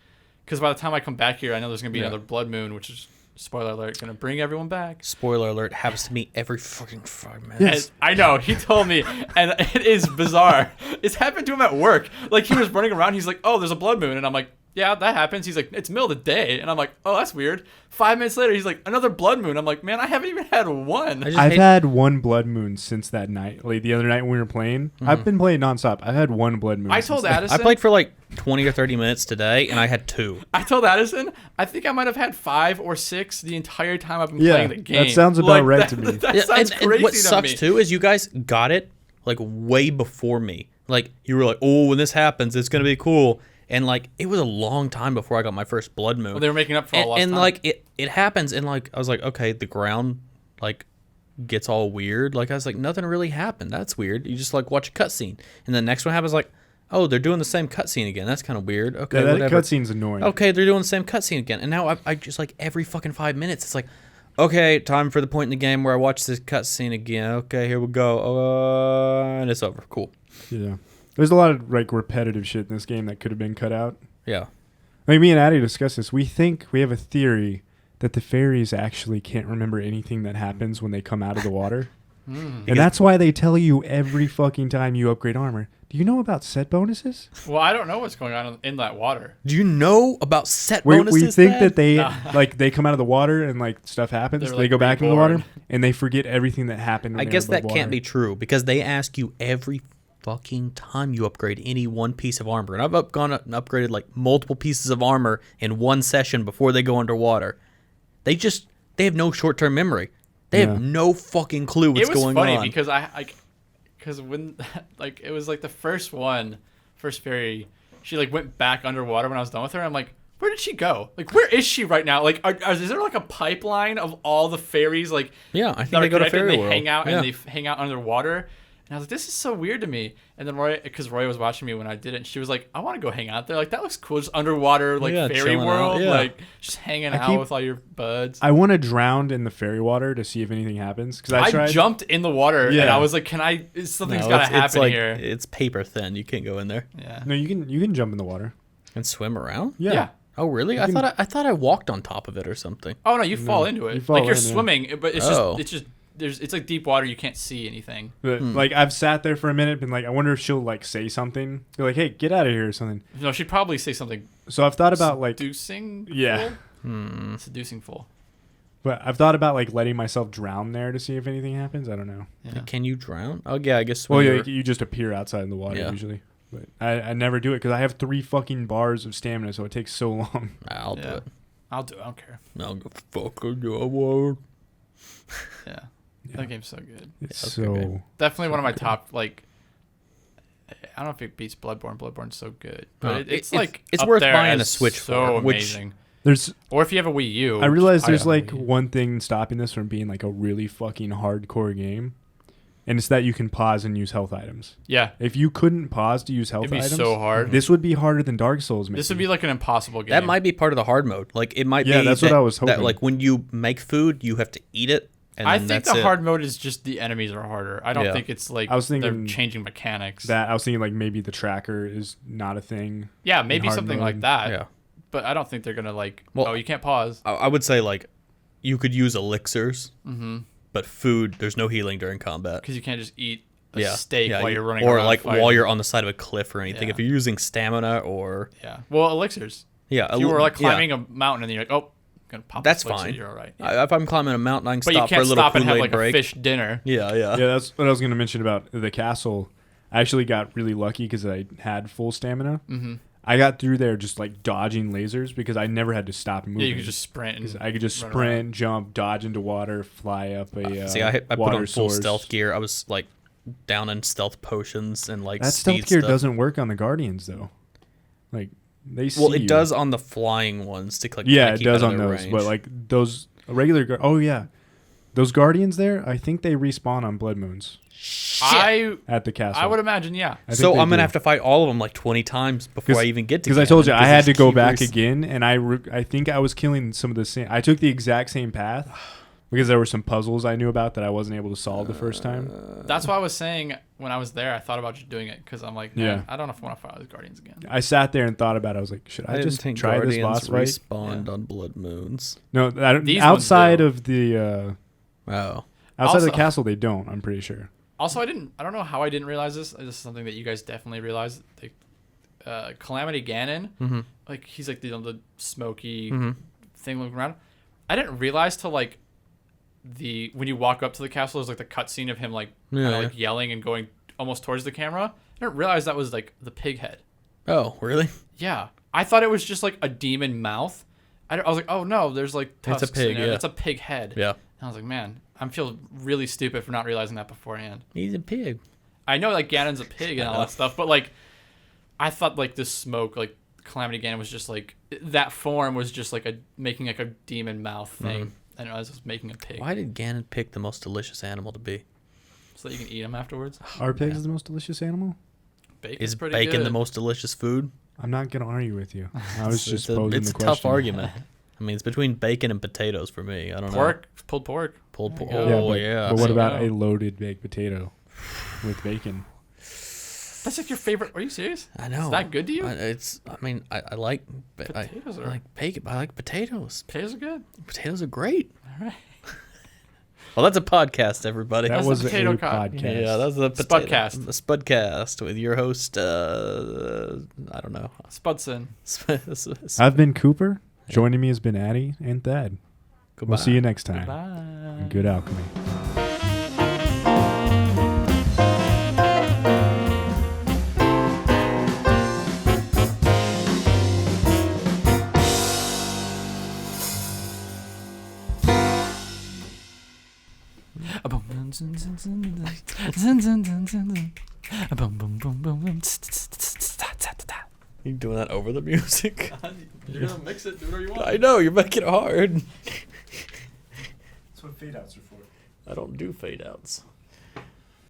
because by the time I come back here, I know there's going to be another Blood Moon, which is, spoiler alert, going to bring everyone back. Spoiler alert, happens to me every fucking 5 minutes. Yes. I know, he told me, and it is bizarre. It's happened to him at work. Like, he was running around, he's like, oh, there's a Blood Moon. And I'm like, yeah, that happens. He's like, it's middle of the day. And I'm like, oh, that's weird. 5 minutes later, he's like, another Blood Moon. I'm like, man, I haven't even had one. I've had 1 Blood Moon since that night. Like the other night when we were playing. I've been playing nonstop. I've had 1 Blood Moon. I told Addison. I played for like 20 or 30 minutes today, and I had 2. I told Addison, I think I might have had 5 or 6 the entire time I've been playing the game. That sounds about right to me. That sounds crazy and what sucks, too, is you guys got it like way before me. Like, you were like, oh, when this happens, it's going to be cool. And, like, it was a long time before I got my first Blood Moon. Well, they were making up for all lost time. And, like, it happens, and, like, I was like, okay, the ground, like, gets all weird. Like, I was like, nothing really happened. That's weird. You just, like, watch a cutscene. And the next one happens, like, oh, they're doing the same cutscene again. That's kind of weird. Okay, that whatever. Cutscene's annoying. Okay, they're doing the same cutscene again. And now I just, like, every fucking 5 minutes, it's like, okay, time for the point in the game where I watch this cutscene again. Okay, here we go. And it's over. Cool. Yeah. There's a lot of like repetitive shit in this game that could have been cut out. Yeah. Like me and Addie discussed this. We have a theory that the fairies actually can't remember anything that happens when they come out of the water. And that's why they tell you every fucking time you upgrade armor. Do you know about set bonuses? Well, I don't know what's going on in that water. Do you know about set bonuses? We think that they like they come out of the water and like stuff happens. They like, go back in the water and they forget everything that happened. I guess that can't be true because they ask you every fucking time you upgrade any one piece of armor. And I've gone and upgraded like multiple pieces of armor in one session before they go underwater. They have no short-term memory. They have no fucking clue what's going on. It was funny because because when like it was like the first fairy, she like went back underwater when I was done with her. I'm like, where did she go? Like, where is she right now? Like, is there like a pipeline of all the fairies? Like, yeah, I think they go to fairy world. They hang out and they hang out underwater. And I was like, this is so weird to me. And then because Roy was watching me when I did it, and she was like, I want to go hang out there. Like, that looks cool. Just underwater, like, fairy world. Yeah. Like, just hanging out with all your buds. I want to drown in the fairy water to see if anything happens. Because I jumped in the water, and I was like, something's got to happen here. It's paper thin. You can't go in there. Yeah. No, you can jump in the water. And swim around? Yeah. Oh, really? I thought I walked on top of it or something. Oh, no, you fall into it. Like, you're swimming, but it's just... It's like deep water. You can't see anything. But, like, I've sat there for a minute, been like, I wonder if she'll like say something. Be like, hey, get out of here or something. No, she'd probably say something. So I've thought about like seducing. Yeah. Seducing full. But I've thought about like letting myself drown there to see if anything happens. I don't know. Yeah. Can you drown? Oh yeah, I guess. Well, yeah, you just appear outside in the water usually. But I never do it because I have 3 fucking bars of stamina, so it takes so long. I'll do it. I'll do it. I don't care. I'll go fucking do it. Yeah. That game's so good. It's so definitely one of my top, like, I don't know if it beats Bloodborne. Bloodborne's so good, but it's like it's worth buying a Switch so for. Amazing. Or if you have a Wii U. I realize there's like one thing stopping this from being like a really fucking hardcore game, and it's that you can pause and use health items. Yeah. If you couldn't pause to use health items, it'd be so hard. This would be harder than Dark Souls. Maybe. This would be like an impossible game. That might be part of the hard mode. Like it might be. Yeah, that's what I was hoping. That, like when you make food, you have to eat it. And I think the hard mode is just the enemies are harder. I don't think it's like I was thinking they're changing mechanics. I was thinking like maybe the tracker is not a thing. Yeah, maybe something like that. Yeah. But I don't think they're gonna like. Well, you can't pause. I would say like, you could use elixirs, but food. There's no healing during combat because you can't just eat a steak while you're running or around like fighting. while you're on the side of a cliff or anything. If you're using stamina or elixirs. Yeah, if you were like climbing a mountain and you're like, oh, I'm gonna pop. That's fine. You're all right. If I'm climbing a mountain, I can but stop you can't for a little stop and have Kool-Aid like break. a fish dinner. Yeah. That's what I was gonna mention about the castle. I actually got really lucky because I had full stamina. Mm-hmm. I got through there just like dodging lasers because I never had to stop moving. Yeah, you could just sprint. I could just sprint, jump, dodge into water, fly up a. See, I put on full source. stealth gear. I was like down in stealth potions and like that stealth gear doesn't work on the Guardians though. Like they see. Well, it does on the flying ones to like. Yeah, it does on those, but like those regular. Those Guardians there, I think they respawn on Blood Moons. At the castle. I would imagine, yeah. So I'm gonna have to fight all of them like 20 times before I even get to. Because I told you I had to go back again, and I think I was killing some of the same. I took the exact same path because there were some puzzles I knew about that I wasn't able to solve the first time. That's why I was saying when I was there, I thought about just doing it because I'm like, man, I don't know if I want to fight these Guardians again. I sat there and thought about it. I was like, should I just try this boss fight? Respawned on Blood Moons. No, outside of the. Outside of the castle, they don't. I'm pretty sure. Also, I don't know how I didn't realize this. This is something that you guys definitely realized. Calamity Ganon, like he's like the smoky thing looking around. I didn't realize till like when you walk up to the castle, there's like the cutscene of him like like yelling and going almost towards the camera. I didn't realize that was like the pig head. Oh, really? Yeah, I thought it was just like a demon mouth. I was like, oh no, there's like tusks. It's a pig. It's a pig head. Yeah. And I was like, man, I feel really stupid for not realizing that beforehand. He's a pig. I know like Ganon's a pig and all that stuff, but like I thought like the smoke, like Calamity Ganon was just like that form was just like making like a demon mouth thing. And I was just making a pig. Why did Ganon pick the most delicious animal to be? So that you can eat them afterwards. Are pigs the most delicious animal? Bacon's Is pretty bacon good. the most delicious food? I'm not gonna argue with you. I was just posing the question. It's a tough argument. I mean, it's between bacon and potatoes for me. I don't know. Pulled pork. Pulled pork. Oh, But what about a loaded baked potato with bacon? That's like your favorite. Are you serious? I know. Is that good to you? I like potatoes. I like bacon. I like potatoes. Potatoes are good. Potatoes are great. All right. Well, that's a podcast, everybody. That was a potato podcast. Yeah, that's the Spudcast. The Spudcast with your host. I don't know. Spudson. I've been Cooper. Joining me has been Addie and Thad. Goodbye. We'll see you next time. Goodbye. Good alchemy. You doing that over the music? You're gonna mix it, do whatever you want. I know, you're making it hard. That's what fade outs are for. I don't do fade outs.